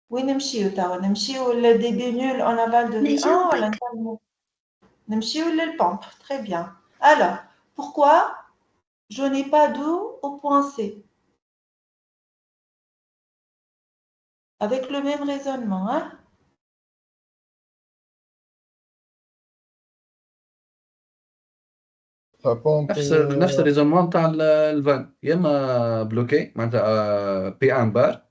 Oui, نمشيو توا نمشيو للديبي nul en aval de V1 ولا نكملوا نمشيو للpompe. Très bien. Alors, pourquoi je n'ai pas d'eau au point C? Avec le même raisonnement, hein? La pompe نفس الريزونمون تاع الفان يا اما بلوكي معناتها بي ان بار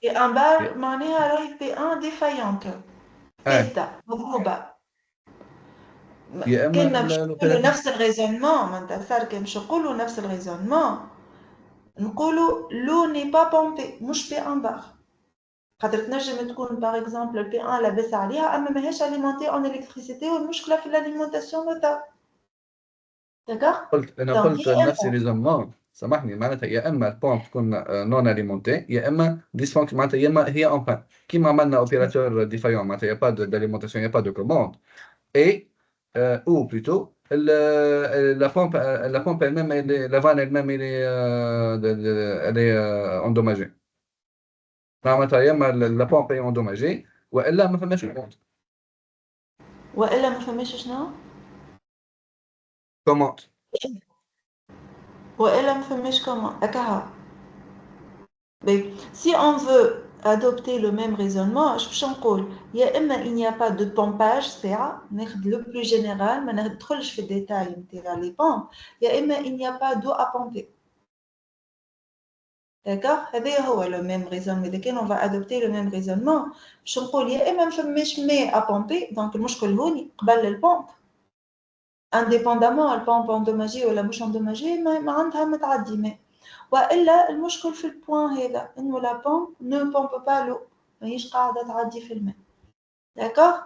Et un bar معناها راهي P1 défaillante. ثابتة مضروبة. يا اما كنا باش نقولوا نفس الريزونمون معناتها صار كان باش نقولوا نفس الريزونمون نقولوا لو ني با بومبي مش بي ان بار خاطر تنجم تكون باغ اكزومبل البي ان لاباس عليها اما ماهيش اليمونتي اون الكتريسيتي والمشكله في الاليمونتاسيون نتاعو داكوغ قلت انا قلت نفس الريزونمون سامحني معناتها يا اما البومب تكون نون اليمونتي يا اما ديسفونكسيون معناتها يا اما هي اون بان كيما عملنا اوبيراتور ديفايون معناتها يا با داليمونتاسيون يا با دو كوموند اي او بلوتو la pompe elle-même, la vanne elle-même, elle est endommagée. معناتها يا اما la pompe est endommagée والا ما فماش كوموند. والا ما فماش شنو؟ كوموند. والا ما فماش كوموند هكاها. Si on veut adopter le même raisonnement, je نقول يا اما il n'y a pas de pompage ساعة ناخذ le plus général ما ندخلش في الديتاي نتاع لي بومب يا اما il n'y a pas d'eau à pomper. D'accord? هذا هو le même raisonnement. إذا كان on va adopter le même raisonnement باش نقول يا اما ما فماش ماء à pomper donc المشكل هوني قبل البومب indépendamment البومب endommagée ولا مش endommagée ما عندها ما تعدي ماء. والا المشكل في البوان هذا انه لا بومب ne pompe pas l'eau ماهيش قاعده تعدي في الماء. D'accord?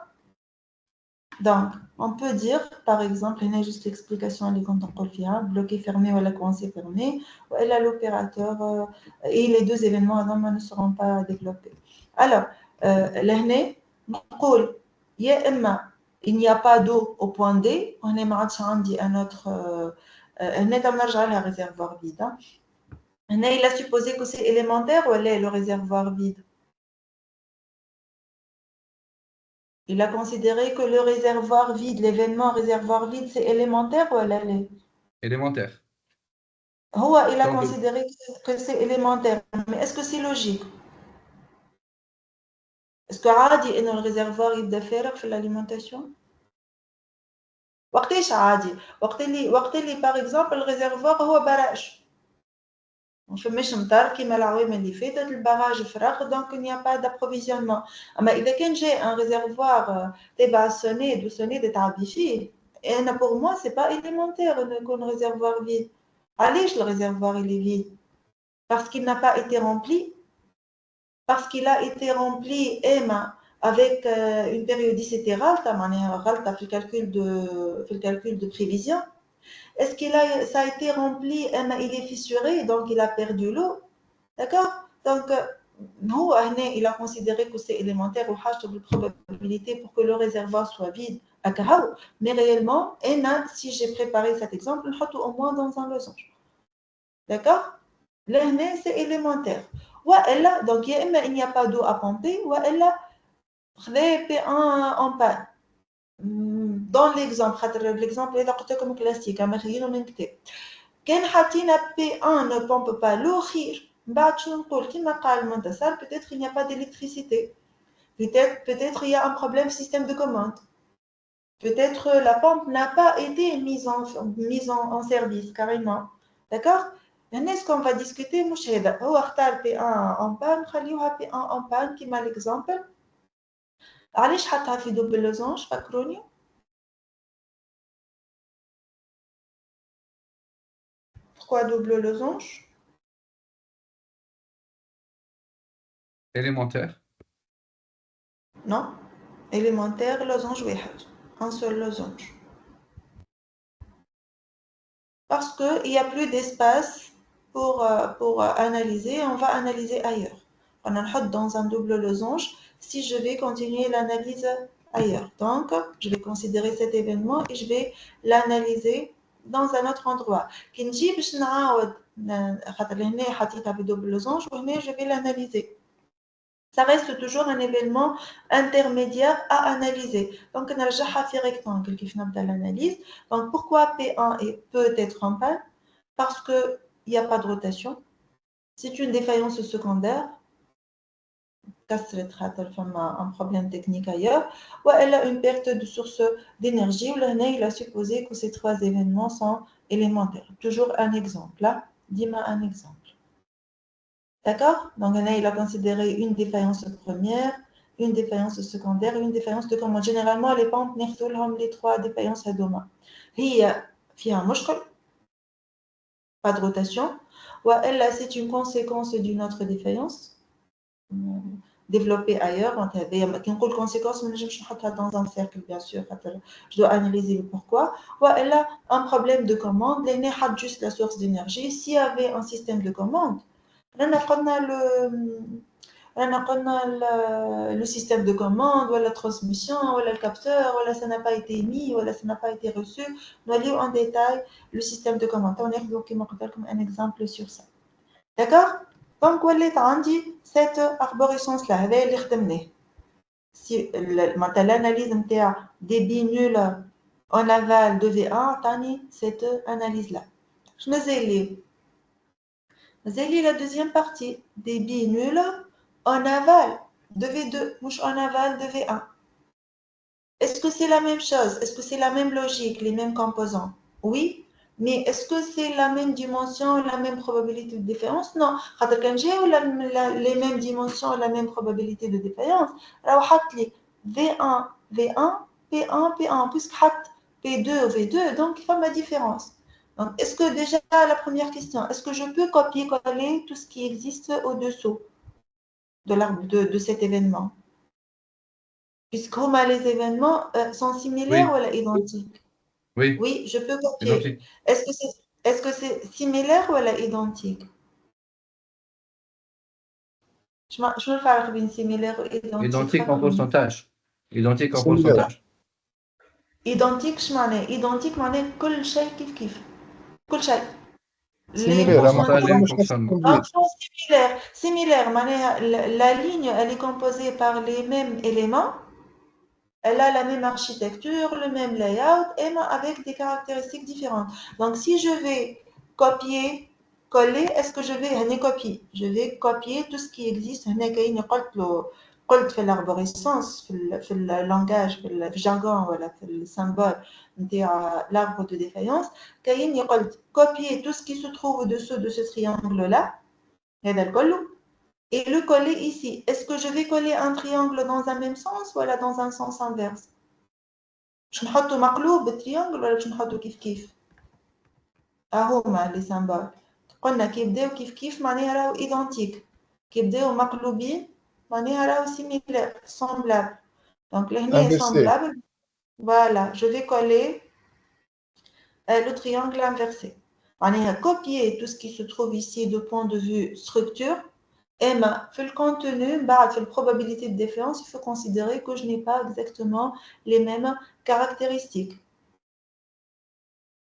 Donc on peut dire par exemple هنا juste l'explication اللي كنت نقول فيها bloqué fermé ولا coincé fermé والا l'opérateur et les deux événements هذوما ne seront pas développés. Alors لهنا نقول يا اما il n'y a pas d'eau au point D وهنا ما عادش عندي un autre هنا نرجع لها réservoir vide. Il a supposé que c'est élémentaire ou elle est le réservoir vide? Il a considéré que le réservoir vide, l'événement réservoir vide, c'est élémentaire ou elle est? Élémentaire. Il a considéré que c'est élémentaire. Mais est-ce que c'est logique? Est-ce que عادي إنه الريزرفوار يبدأ فارغ في l'alimentation? وقتاش عادي؟ وقت اللي par exemple الريزرفوار هو براج. ما فماش مطر كيما العوام اللي فاتت البراج فراغ دونك il n'y a pas d'approvisionnement. اما اذا كان جاء ان ريزرفوار تبع السونيد والسونيد تعبي فيه انا pour moi c'est pas élémentaire انه يكون ريزرفوار فيد. علاش الريزرفوار اللي فيد؟ parce qu'il n'a pas été rempli parce qu'il a été rempli اما avec une périodicité غلطه معناها غلطه في الكالكول de prévision. Est-ce que ça a été rempli, il est fissuré, donc il a perdu l'eau? D'accord? Donc, il a considéré que c'est élémentaire ou de probabilité pour que le réservoir soit vide. Mais réellement, si j'ai préparé cet exemple, au moins dans un losange. D'accord? L'année, c'est élémentaire. Donc, il n'y a pas d'eau à pomper, ou elle a en panne. Dans l'exemple إذا قلت لكم كلاسيك مخيلو من كتاب كان حاطين P1 ne pompe pas l'eau خير من بعد شنو نقول كيما قال المنتصر peut-être il n'y a pas d'électricité peut-être il y a un problème système de commande peut-être la pompe n'a pas été mise en service carrément. D'accord? هنا ce qu'on va discuter مش هذا هو اختار P1 en panne خليوها P1 en panne كيما l'exemple. علاش حطها في دوبل لوزونج فكروني Pourquoi double losange? Élémentaire. Non. Élémentaire, losange واحد. Un seul losange. Parce qu'il n'y a plus d'espace pour analyser. On va analyser ailleurs. On a dans un double losange si je vais continuer l'analyse ailleurs. Donc, je vais considérer cet événement et je vais l'analyser dans un autre endroit. كي نجي باش نعاود خاطر هنا حطيتها بدوبل لوزونج وهنا je vais l'analyser. Ça reste toujours un événement intermédiaire à analyser. Donc, on a déjà fait rectangle qui finit dans l'analyse. Donc, pourquoi P1 peut être en panne? Parce qu'il n'y a pas de rotation. C'est une défaillance secondaire. Un problème technique ailleurs. Ou elle a une perte de source d'énergie. Ou il a supposé que ces trois événements sont élémentaires. Toujours un exemple. Là, dis-moi un exemple. D'accord? Donc, il a considéré une défaillance première, une défaillance secondaire et une défaillance de commande. Généralement, les pompes n'ont les trois défaillances à doma. Il y a un mouchkol, pas de rotation. Ou elle, c'est une conséquence d'une autre défaillance développée ailleurs. Il y a une conséquence, mais je vais dans un cercle, bien sûr. Je dois analyser le pourquoi. Ou elle a un problème de commande. Elle n'a juste la source d'énergie. S'il y avait un système de commande, le système de commande, ou la transmission, ou le capteur, ou ça n'a pas été émis, ou ça n'a pas été reçu. Nous allons en détail le système de commande. On est bloqué comme un exemple sur ça. D'accord? Donc, on dit cette arborescence-là, si l'analyse débit nul en aval de V1, tani cette analyse-là. Je me dis la deuxième partie, débit nul en aval de V2, mouche en aval de V1. Est-ce que c'est la même chose? Est-ce que c'est la même logique, les mêmes composants? Oui, mais est-ce que c'est la même dimension, la même probabilité de défaillance? Non. Les mêmes dimensions, la même probabilité de défaillance. Alors, V1, V1, P1, P1, puisque P2, V2, donc il y a ma différence. Donc, est-ce que déjà, la première question, est-ce que je peux copier-coller tout ce qui existe au-dessous de cet événement? Puisque les événements sont similaires Oui. ou identiques? Oui. Oui, je peux copier. Identique. Est-ce que c'est similaire ou identique? Je vais faire une similaire ou identique. Identique en pourcentage. Identique en Similaire. pourcentage. Identique, identique معناه كل شيء كيف كل شيء. Similaire, أما pourcentage كلهم et مش نفس fonctionnement. التنظيم. Similaire, la ligne, elle est composée par les mêmes éléments. Elle a la même architecture, le même layout, et avec des caractéristiques différentes. Donc, si je vais copier, coller, est-ce que je vais copier? Je vais copier tout ce qui existe. قلت في l'arborescence, في langage, في الjargon, voilà, في le symbole de l'arbre de défaillance. كاين قلت copier tout ce qui se trouve au-dessous de ce triangle-là. هذا الكل. Et le coller ici. Est-ce que je vais coller un triangle dans un même sens ou dans un sens inverse? Je vais mettre مقلوب triangle ولا باش نحطو كيف هما les symboles. قلنا كي يبداو كيف معناها راهو identique. كي يبداو مقلوبين معناها راهو similaire, semblable. Donc لهنا Inversé. semblable. Voilà, je vais coller le triangle inversé. معناها copier tout ce qui se trouve ici de point de vue structure. Et dans le contenu, dans la probabilité de défaillance, il faut considérer que je n'ai pas exactement les mêmes caractéristiques.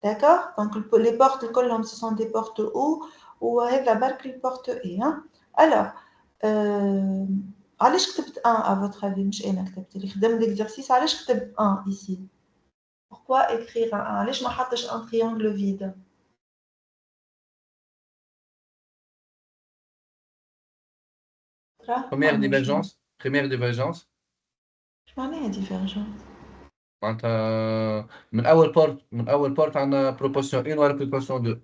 D'accord? Donc, les portes colonnes, ce sont des portes O, ou la barque, les portes E. Alors, allez, je t'ai 1 à votre avis, je n'ai pas l'exercice. Allez, je t'ai 1 ici. Pourquoi écrire un 1? Allez, je mets un triangle vide. Première divergence. Première divergence. شو معناها divergence؟ معناتها من أول بارت عندنا proportion 1 ولا proportion 2.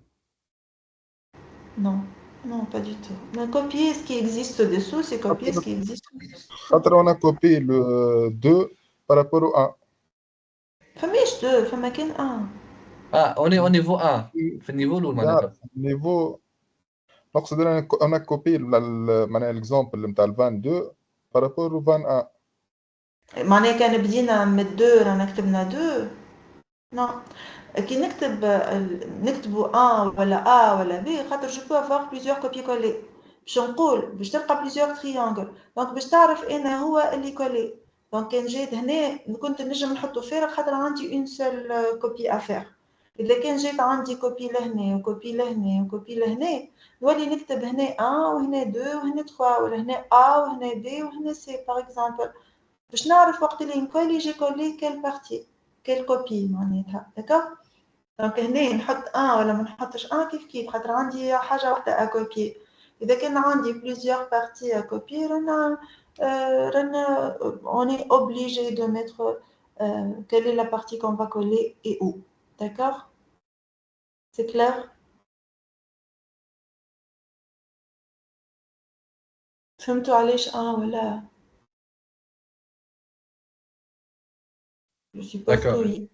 Non, non, pas du tout. Mais copier ce qui existe dessous, c'est copier ce qui existe dessous. خاطر on a copié le 2 par rapport au 1. فماش 2 فما كان 1. on est au niveau 1 في النيفو الأول معناتها. نعرف النيفو نقصد انا كوبي معناها الاكزومبل نتاع ال 22 بارابور و 21. معناها كان بدينا من 2 رانا كتبنا 2 نو كي نكتبوا A ولا A ولا B خاطر جو بو افوار بليزيور كوبي كولي باش نقول باش تلقى بليزيور تريانجل دونك باش تعرف انا هو اللي كولي دونك كان جيت هنا كنت نجم نحطو فارغ خاطر عندي اون سول كوبي افير. اذا كان جيت عندي كوبي لهنا وكوبي لهنا وكوبي لهنا نولي نكتب هنا 1 وهنا 2 وهنا 3 ولا هنا A وهنا B وهنا C باغ اكزومبل باش نعرف وقت اللي نكولي جي كولي كيل بارتي كيل كوبي معناتها داكوغ. دونك هنا نحط 1 ولا ما نحطش 1 كيف كيف خاطر عندي حاجه واحده اكوبي. اذا كان عندي بليزيور بارتي اكوبي رانا on est obligé de mettre quelle est la partie qu'on va coller et où. D'accord? C'est clair? فهمتوا علاش ولا je suppose que D'accord. oui.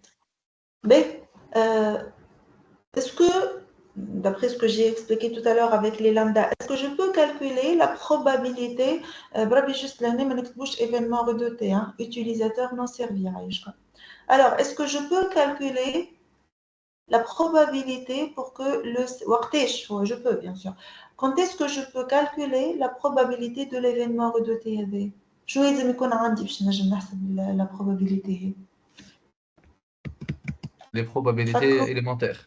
Mais est-ce que, d'après ce que j'ai expliqué tout à l'heure avec les lambda, est-ce que je peux calculer la probabilité, juste l'année, mais n'expose événement redouté, hein, utilisateur non servi. Alors, est-ce que je peux calculer la probabilité pour que le... Je peux, bien sûr. Quand est-ce que je peux calculer la probabilité de l'événement redouté? Je vais dire que la probabilité. Les probabilités élémentaires.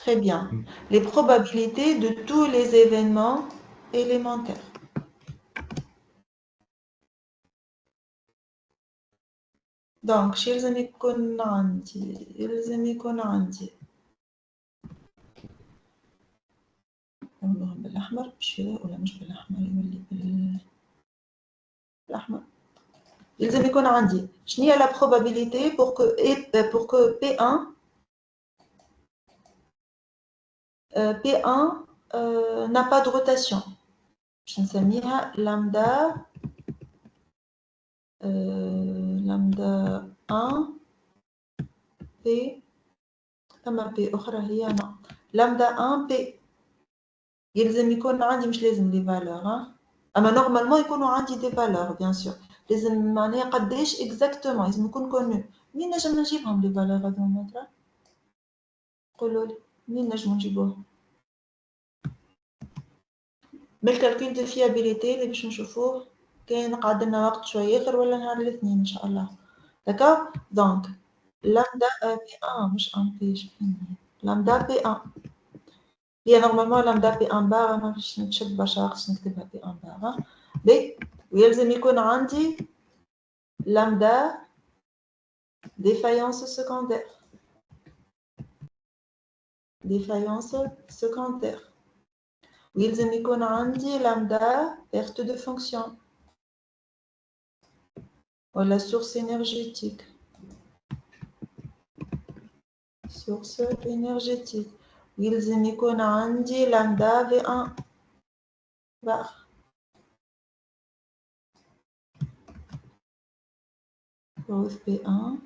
Très bien. Les probabilités de tous les événements élémentaires. Donc, يلزم يكون عندي بالأحمر ولا مش بالأحمر يولي بالأحمر. يلزم يكون عندي شنو هي la probabilité pour que P1 n'a pas de rotation. Je نسميها lambda 1 P ثم P أخرى هي non lambda 1 P يلزم يكون عندي مش لازم لي فالور اما نورمالمون يكونوا عندي دي فالور بيان سور لازم معناها قداش اكزاكتومون لازم يكون كونو. منين نجم نجيبهم لي فالور هذوما مثلا؟ قولوا لي منين نجمو نجيبوهم؟ بالكالكول دو فيابيليتي اللي باش نشوفوه كاين قعد لنا وقت شويه اخر ولا نهار الاثنين ان شاء الله. داكور دونك لامدا بي 1 مش ان بي شحال لامدا بي 1 هي نورمالمون لامدا بي 1 بار انا باش نتشد برشا خصني نكتبها بي 1 بار بي ويلزم يكون عندي lambda défaillance secondaire ويلزم يكون عندي lambda perte de fonction ولا source énergétique ويلزم يكون عندي lambda V1 bar of P1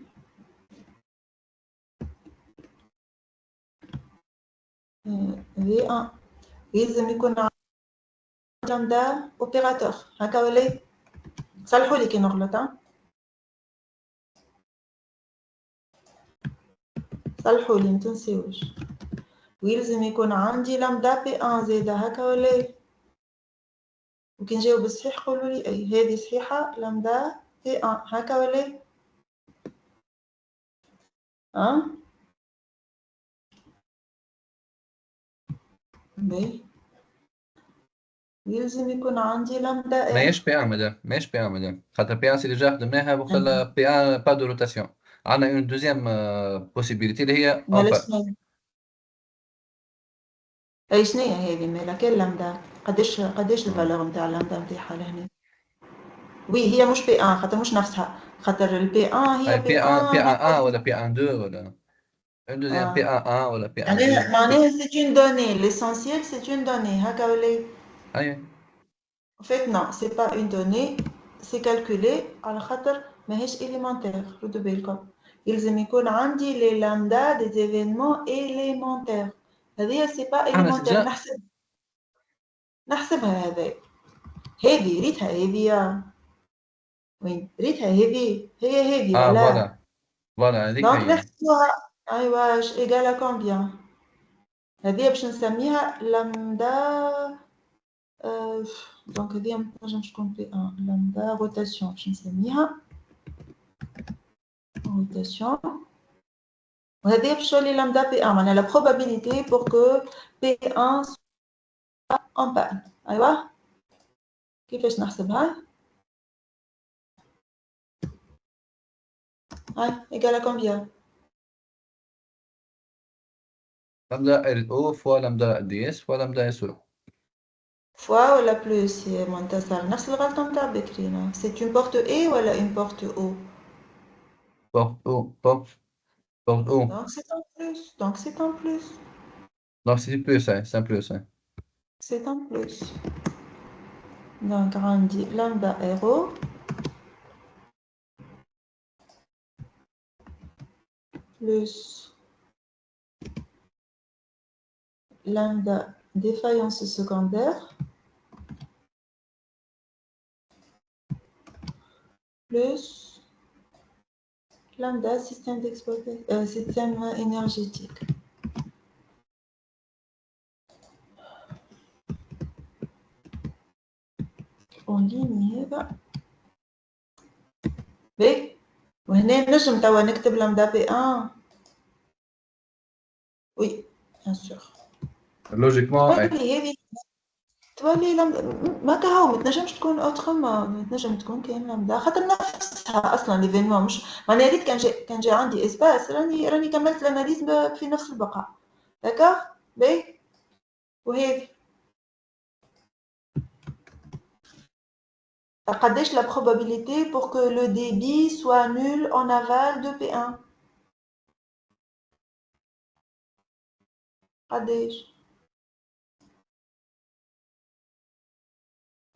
V1 يلزم يكون عندي lambda opérateur هكا ولا صلحوا لي كي نغلط صلحوا لي متنسيوش ويلزم يكون عندي لامدا بي 1 زايدة هكا ولا وكي نجاوب صحيح قولوا لي اي هذه صحيحة لامدا بي 1 هكا ولا باهي يلزم يكون عندي لامدا ماهيش بي 1 مدام ماهيش بي 1 مدام خاطر بي 1 سي ديجا خدمناها وقتها بي 1 با دو روتاسيون عندنا اون دوزيام بوسيبيليتي اللي هي اي شنو هي هذه مالا كاين لامدا قداش الفالور نتاع اللامدا نتاعها لهنا وي هي مش بي 1 خاطر مش نفسها خاطر البي 1 هي بي 1 ولا بي 1 2 ولا اون دوزيام بي 1 ولا بي 1 2 معناها سي اون دوني ليسونسييل سي اون دوني هكا ولا اي En fait, non, c'est pas une donnée, c'est calculé على خاطر ماهيش élémentaire. ردوا بالكم يلزم يكون عندي les lambda des événements élémentaires. هذه c'est pas أنا élémentaire. سجا نحسبها هذه ريتها هذه وين ريتها هذه ولا فوالا هذيك دونك هي نحسبوها ايوا ايغال كومبيان هذه باش نسميها لامدا دونك هذه ما تنجمش تكون بي 1 لامدا روتاسيون باش نسميها روتاسيون وهذه باش تولي لامدا بي 1 معناها لا probabilité pour que P1 soit en panne ايوا كيفاش نحسبها هاي ايغال كومبيان لامدا ال او فوا لامدا دي اس فوا لامدا اس او fois ولا plus يا منتصر نفس الغلطة نتاع بكرينا c'est une porte A ولا une porte O بورت او donc c'est en plus donc c'est en plus donc c'est plus hein, c'est un plus hein. c'est en plus donc عندي lambda RO plus lambda défaillance secondaire plus lambda système d'exploitation système énergétique. En ligne هذا باهي وهنا نجم توا نكتب لامدا بي 1 وي بيان سور لوجيكمون تولي هذه تولي ما كهو ما تنجمش تكون اوترومون ما تنجم تكون كاين لامدا خاطر نفسها اصلا ليفينمون مش معناها ريت كان جا عندي اسباس راني كملت الاناليز في نفس البقعه داكوغ باهي وهذه قداش la probabilité pour que le débit soit nul en aval de P1 قداش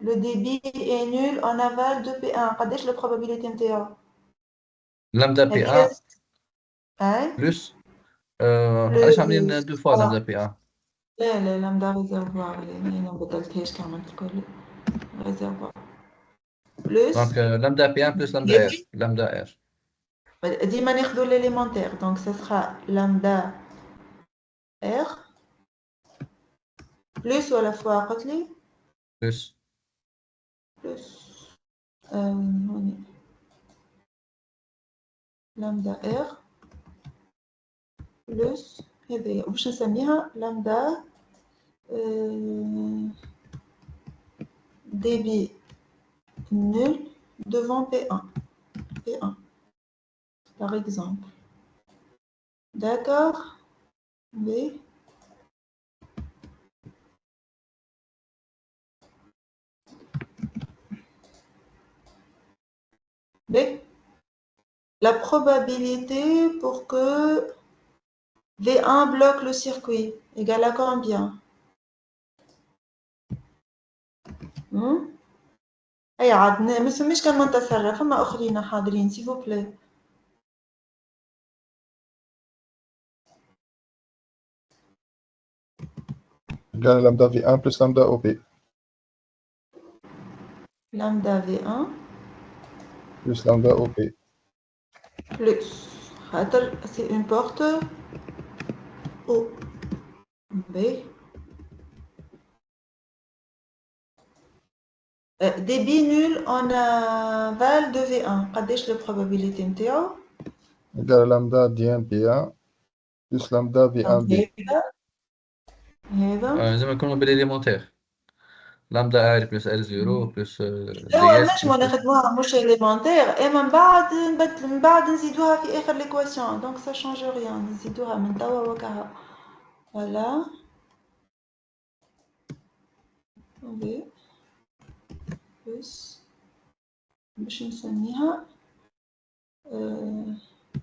le débit est nul en aval de P1 قداش la probabilité نتاعو لامدا بي 1 بلس علاش عاملين دو فوا لامدا بي 1 لا لامدا ريزرفوار يعني انا ما بدلتهاش كي عملت الكل ريزرفوار بلس دونك لامدا بي 1 بلس لامدا ار لامدا ار ديما ناخذوا l'élémentaire donc ça sera lambda r plus ولا fois قلت لي بلس plus هوني lambda r plus هذه باش نسميها lambda débit nul devant P1 par exemple d'accord mais la probabilité pour que V1 bloque le circuit égale à combien أي عاد ما نسميش كان منتصر فما آخرين حاضرين s'il vous plaît égale lambda V1 plus lambda OP. lambda V1 Plus lambda OP. plus c'est une porte O B débit nul en aval de V1 قداش la probabilité نتاعو Égale lambda D1 P1 plus lambda V1 B. هذا زي ما يكونوا بالاليمونتير لامدا ار بلس ار 0 بلس هو دي اس نجمو ناخدوها مش élémentaire اما من بعد نزيدوها في اخر l'équation donc ça change rien نزيدوها من توا وكها voilà v plus باش نسميها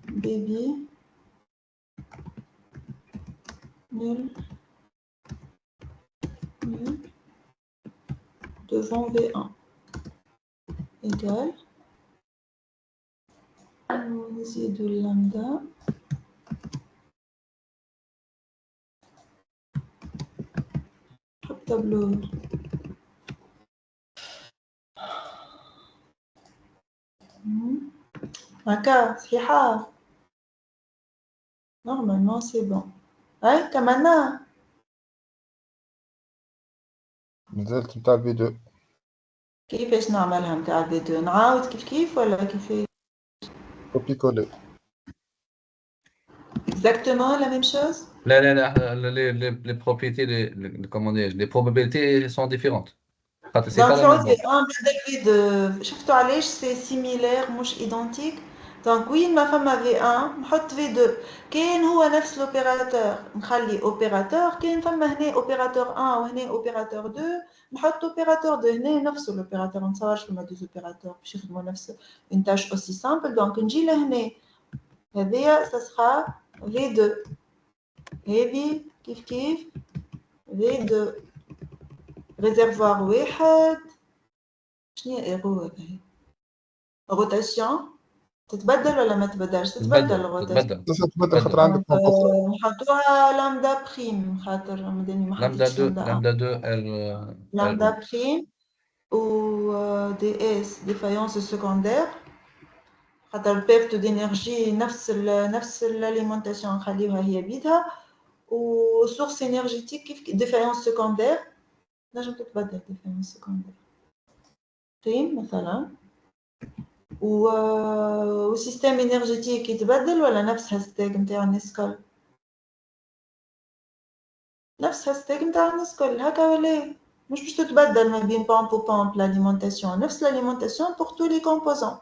débit nul devant V1 égale نزيدو اللامدا نحط تابلو هكا صحيحة نورمالمون سي بون هاي كمان نزلت نتاع الفي 2 كيفاش نعملها نتاع الفيديو نعاود كيف ولا كيفاش كوبي كولي exactement la même chose لا لا لا les propriétés comment dire les probabilités sont différentes خاطر c'est pas donc la même في banque عندك V2 شفتوا علاش سي سيميلير مش ايدنتيك دونك وين ما فما V1 نحط V2 كاين هو نفس لوبيراتور نخلي اوبيراتور كاين فما هنا اوبيراتور 1 وهنا اوبيراتور 2 نحط اوبيراتور 2 هنا نفس الاوبيراتور ما نتصورش فما دوز اوبيراتور باش يخدموا نفس une tâche aussi simple دونك نجي لهنا هذيا سا V2 هذه كيف V2 ريزرفوار واحد شنو هي ايرو هذه روتاسيون تتبدل ولا ما تتبدلش تتبدل الروتاسيون تبدل خاطر عندك كومبوستر نحطوها لامدا بريم خاطر مادامي ما lambda حطيتش 2 لامدا lambda 2 لامدا بريم و دي اس ديفايونس سكوندير خاطر البيرت دينيرجي نفس الاليمونتاسيون نخليوها هي بيدها و سورس انرجيتيك كيف ديفايونس سكوندير نجم تتبدل ديفايونس سكوندير بريم مثلا والسيستم انرجيتيك يتبدل ولا نفسها ستيك نتاع النسكال نفسها ستيك نتاع النسكال هكا ولا مش باش تتبدل ما بين بامب و بامب لاليمونتاسيون نفس لاليمونتاسيون بور تو لي كومبوزون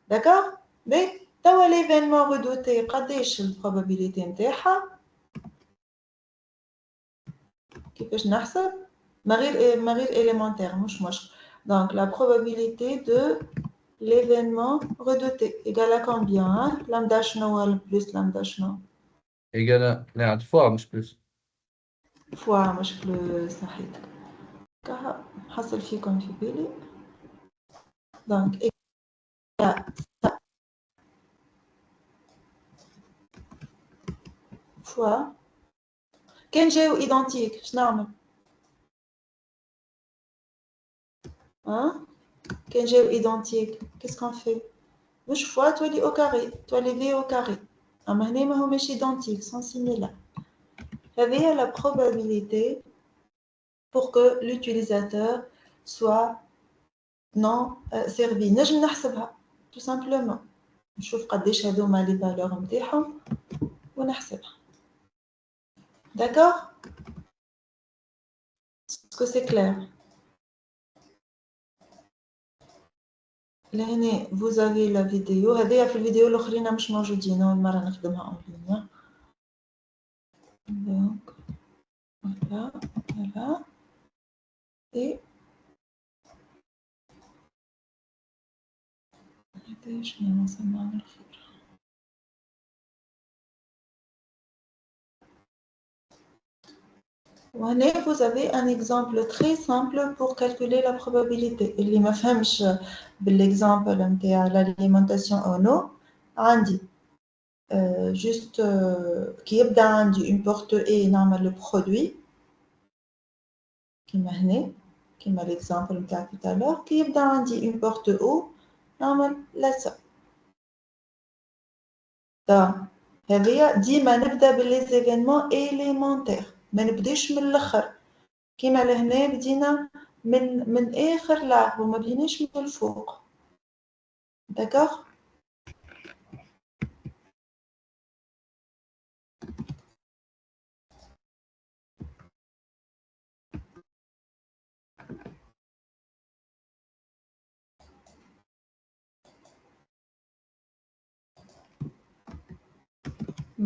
داكور بي توا ليفينمون ريدوتي قداش البروبابيليتي نتاعها كيفاش نحسب ما غير élémentaire مش مشكل donc la probabilité de l'événement redouté égale à combien hein? Lambda شنو plus lambda شنو égale لا fois مش plus fois مش plus صحيح كها حصل فيكم في بالي donc égale fois كان جاو identique شنو نعمل hein كان جاو identique qu'est-ce qu'on fait مش fois تولي au carré تولي v au carré اما هنا ما هماش identique sont similaires هذه la probabilité pour que l'utilisateur soit non servi نجم نحسبها tout simplement نشوف قداش هذوما لي فالور نتاعهم ونحسبها d'accord est-ce que c'est clair لهنا vous avez la vidéo هذه في الفيديو الاخرين مش موجودين اول مره نخدمها en ligne donc voilà et قداش نوصل على الخير وهنا vous avez un exemple très simple pour calculer la probabilité اللي ما فهمش بالexemple نتاع l'alimentation en eau عندي juste كي يبدا عندي une porte A نعمل le produit كيما هنا كيما l'exemple نتاع tout à l'heure كي يبدا عندي une porte O نعمل la somme هذه ديما نبدا باللي زيفينمون élémentaires ما نبداش من الاخر كيما لهنا بدينا من اخر لاعب وما بديناش من الفوق داكوغ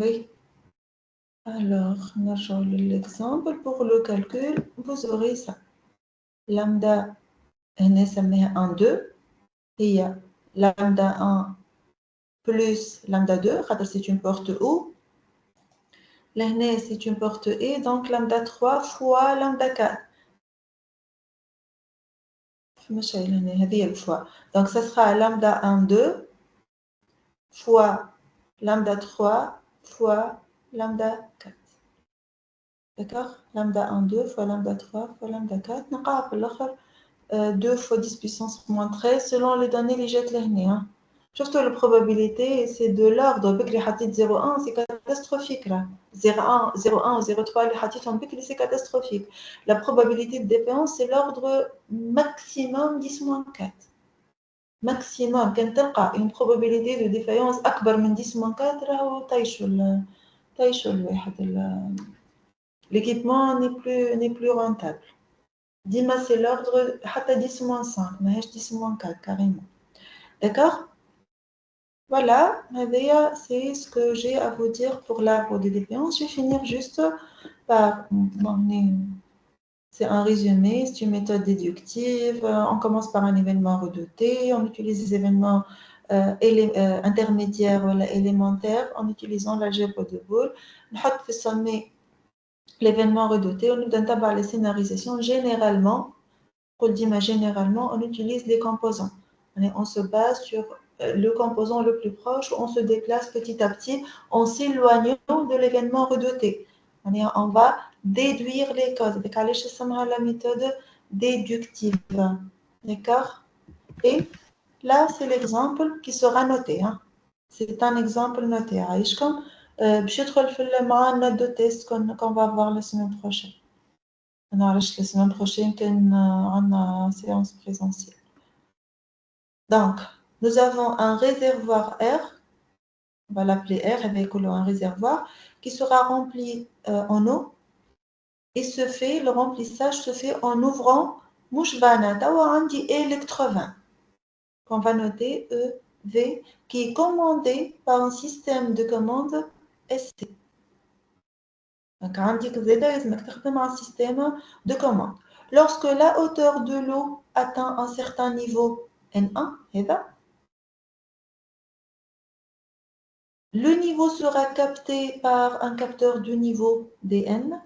oui alors نرجعوا للexemple pour le calcul vous aurez ça lambda هنا سميها 1 2 هي lambda 1 plus lambda 2 خاطر c'est une porte O لهنا c'est une porte E donc lambda 3 fois lambda 4 مش هنا هذه الفوا donc ça sera lambda 1 2 fois lambda 3 fois lambda 4. D'accord? Lambda 1, 2 fois lambda 3 fois lambda 4. نلقاها في الآخر 2 fois 10 puissance moins 13 selon les données اللي جات لهنا. شفتوا la probabilité c'est de l'ordre بكري حطيت 0,1 c'est catastrophique là. 0,1 0,1 0,3 اللي حطيتهم بكري c'est catastrophique. La probabilité de défaillance c'est l'ordre maximum 10 moins 4. Maximum كان تلقى une probabilité de défaillance أكبر من 10 moins 4 راهو طيشوا الواحد l'équipement n'est plus rentable. Dima c'est l'ordre حتى 10 moins 5 ماهيش 10 moins 4 carrément. D'accord? Voilà, c'est ce que j'ai à vous dire pour l'arbre de défaillance. Je vais finir juste par... c'est un résumé, c'est une méthode déductive. On commence par un événement redouté. On utilise les événements intermédiaires ou élémentaires en utilisant l'algèbre de Boole. On fait le sommet l'événement redouté. On nous donne d'abord les scénarisations. Généralement, on utilise les composants. On se base sur le composant le plus proche, on se déplace petit à petit en s'éloignant de l'événement redouté. On va déduire les causes. Donc, la méthode déductive. D'accord? Et là, c'est l'exemple qui sera noté. C'est un exemple noté. Je vais faire une note de test qu'on va voir la semaine prochaine. La semaine prochaine, on a une séance présentielle. Donc, nous avons un réservoir R, on va l'appeler R, avec un réservoir, qui sera rempli en eau. Et le remplissage se fait en ouvrant Mouchbanata ou Andi électrovin, qu'on va noter EV, qui est commandé par un système de commande ST. Donc, Andi un système de commande. Lorsque la hauteur de l'eau atteint un certain niveau N1, le niveau sera capté par un capteur de niveau DN.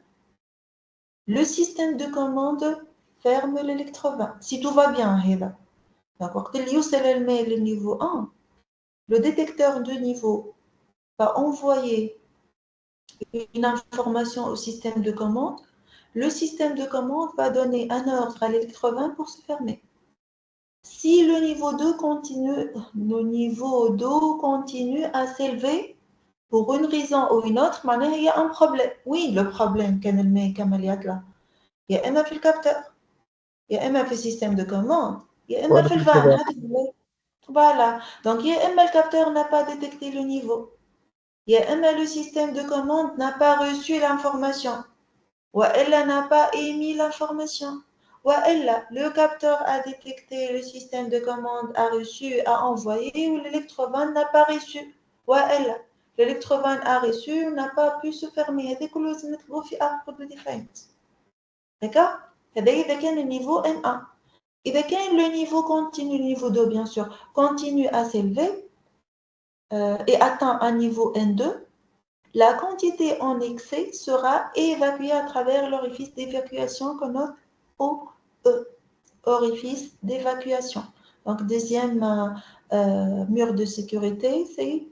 Le système de commande ferme l'électrovin. Si tout va bien, donc, quand le niveau 1, le détecteur de niveau va envoyer une information au système de commande. Le système de commande va donner un ordre à l'électrovin pour se fermer. Si le niveau d'eau continue à s'élever pour une raison ou une autre, il y a un problème. Oui, le problème, il y a un في الكابتور, il y a un في le système de commande, il y a un في le van. Voilà. Donc, il y a le capteur n'a pas détecté le niveau. Il y a le système de commande n'a pas reçu l'information. Ou elle n'a pas émis l'information. Ou le capteur a détecté, le système de commande a reçu, a envoyé, ou l'électrovin n'a pas reçu. Ou l'électrovin a reçu, n'a pas pu se fermer. C'est que nous avons fait arbre de défaillance. D'accord? C'est-à-dire qu'il y a le niveau N1. Et quand le niveau continue, le niveau 2 bien sûr, continue à s'élever et atteint un niveau N2, la quantité en excès sera évacuée à travers l'orifice d'évacuation qu'on note OE, orifice d'évacuation. Donc, deuxième mur de sécurité, c'est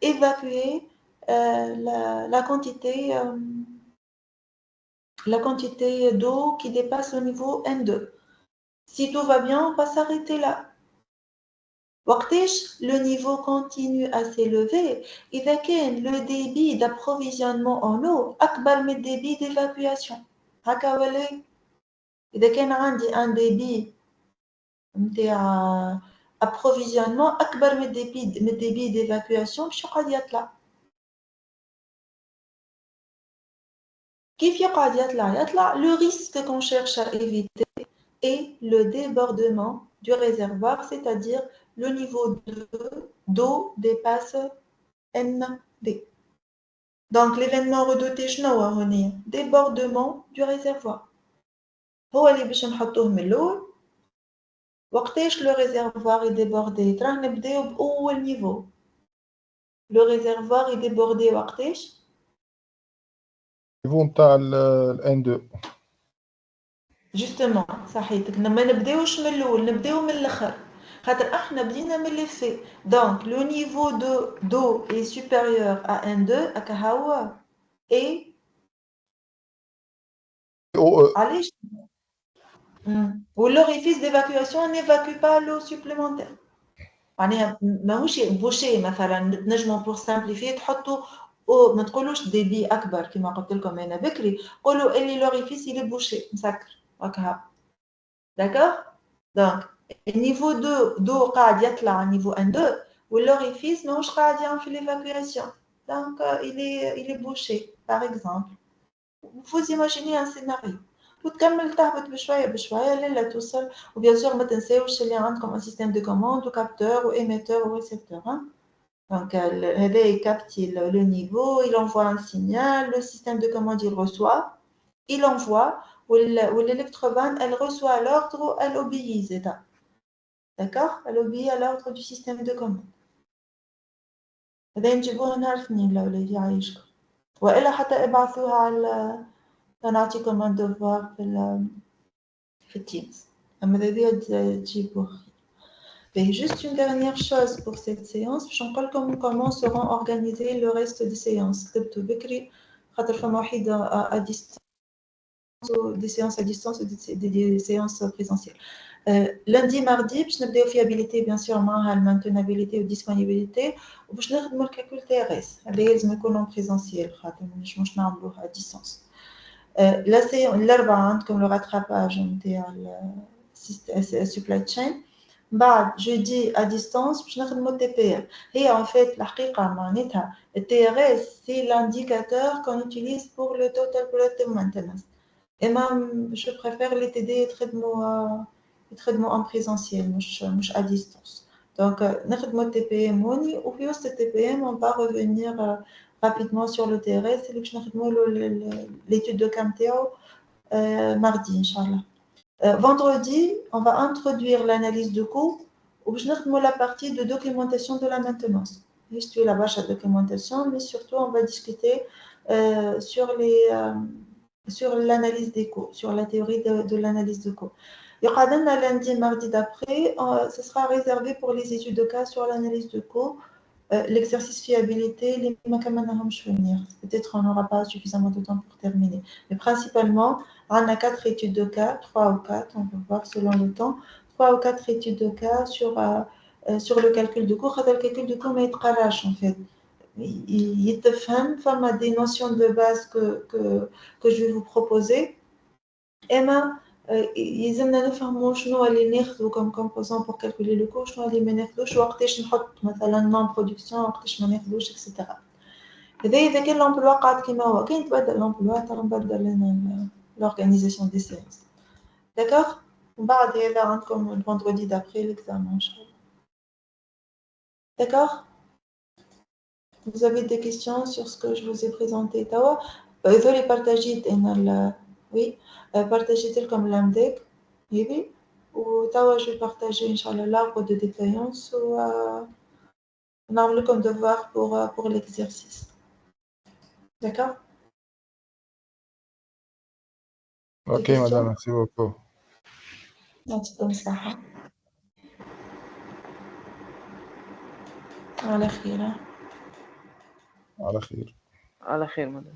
évacuer la quantité d'eau qui dépasse le niveau N2. Si tout va bien, on va s'arrêter là. Le niveau continue à s'élever. Et le débit d'approvisionnement en eau est le débit d'évacuation. Il y a un débit d'approvisionnement est le débit d'évacuation. Le risque qu'on cherche à éviter est le débordement du réservoir, c'est-à-dire le niveau d'eau dépasse ND. Donc, l'événement redouté, débordement du réservoir. هو اللي باش نحطوه من الأول. وقتاش le réservoir est débordé؟ راه نبداو بأول niveau. Le réservoir est débordé وقتاش؟ niveau نتاع ال N2. Justement, صحيتك. ما نبداوش من الأول، نبداو من الآخر. خاطر احنا بدينا من لي في دونك لو نيفو دو est supérieur à N2 هكا هو et علاش والorifice d'évacuation n'évacue pas l'eau supplémentaire معناها ماهوش بوشي مثلا نجموا بور سامبليفي تحطوا او ما تقولوش ديبي اكبر كما قلت لكم انا بكري قولوا اللي لوريفيس يلي بوشي مسكر هكا داكور دونك النيفو دو قاعد يطلع نيفو ان 2 واللوريفيس ماهوش قاعد يعمل في ليفاكواسيون دونك il est bouché par exemple vous imaginez un scénario وتكمل تهبط بشويه بشويه للا توصل وبيان سور ما تنساوش اللي عندكم ان سيستم دو كوموند وكابتور وايميتور وريسبتور donc هذا يكابتي le niveau il envoie un signal le système de commande il reçoit il envoie l'électrobande elle reçoit l'ordre elle obéit d'accord elle obéit à l'ordre du système de commande هذا نجيبوه نهار اثنين لو اللي يعيشكم والا حتى ابعثوها على نعطيكم un devoir في Teams. Et juste une dernière chose pour cette séance, je vais vous comment seront organisées le reste des séances. À distance, des séances à distance ou des séances présentielles. Lundi, mardi, je vais vous fiabilité, bien sûr, maintenabilité ou disponibilité. Je vais vous le calcul TRS. Les en présentiel, je vais à distance. Là, c'est l'arbeit comme le rattrapage de supply chain. بعد jeudi à distance باش نخدموا TPM. هي en fait الحقيقة معناتها TRS c'est l'indicateur qu'on utilise pour le total productive maintenance. Et même je préfère les TD يتخدموا en présentiel مش à distance. Donc نخدموا TPM وني وفي وسط TPM on va revenir rapidement sur le TRS اللي باش نخدموا l'étude de cas نتاعو mardi inchallah. Vendredi, on va introduire l'analyse de coût ou la partie de documentation de la maintenance. Juste la bâche à documentation, mais surtout on va discuter sur l'analyse des coûts, sur la théorie de l'analyse de coût. Lundi, mardi d'après, ce sera réservé pour les études de cas sur l'analyse de coût, l'exercice fiabilité, les peut-être on n'aura pas suffisamment de temps pour terminer. Mais principalement, on a 4 études de cas, 3 ou 4, on peut voir selon le temps, 3 ou 4 études de cas sur le calcul de coût. Le calcul de coût, mais en fait. Il te fait des notions de base que je vais vous proposer. Et يلزمنا نفهموا شنو اللي ناخذو comme composant pour calculer le coût شنو اللي ما ناخذوش وقتاش نحط مثلا non production وقتاش ما ناخذوش etc. هذا إذا كان l'emploi قاعد كيما هو كاين تبدل l'emploi ترى نبدل لنا l'organisation des séances. D'accord. بعد هذا عندكم le vendredi d'après l'examen inchallah. D'accord. Vous avez des questions sur ce que je vous ai présenté توا veuillez partager oui partager comme l'AMDEC oui ou توا je vais partager inchallah l'arbre de défaillance ou نعمل comme devoir pour l'exercice. D'accord. Ok madame, merci beaucoup. يعطيكم الصحة. على خير. على خير. على خير مدام.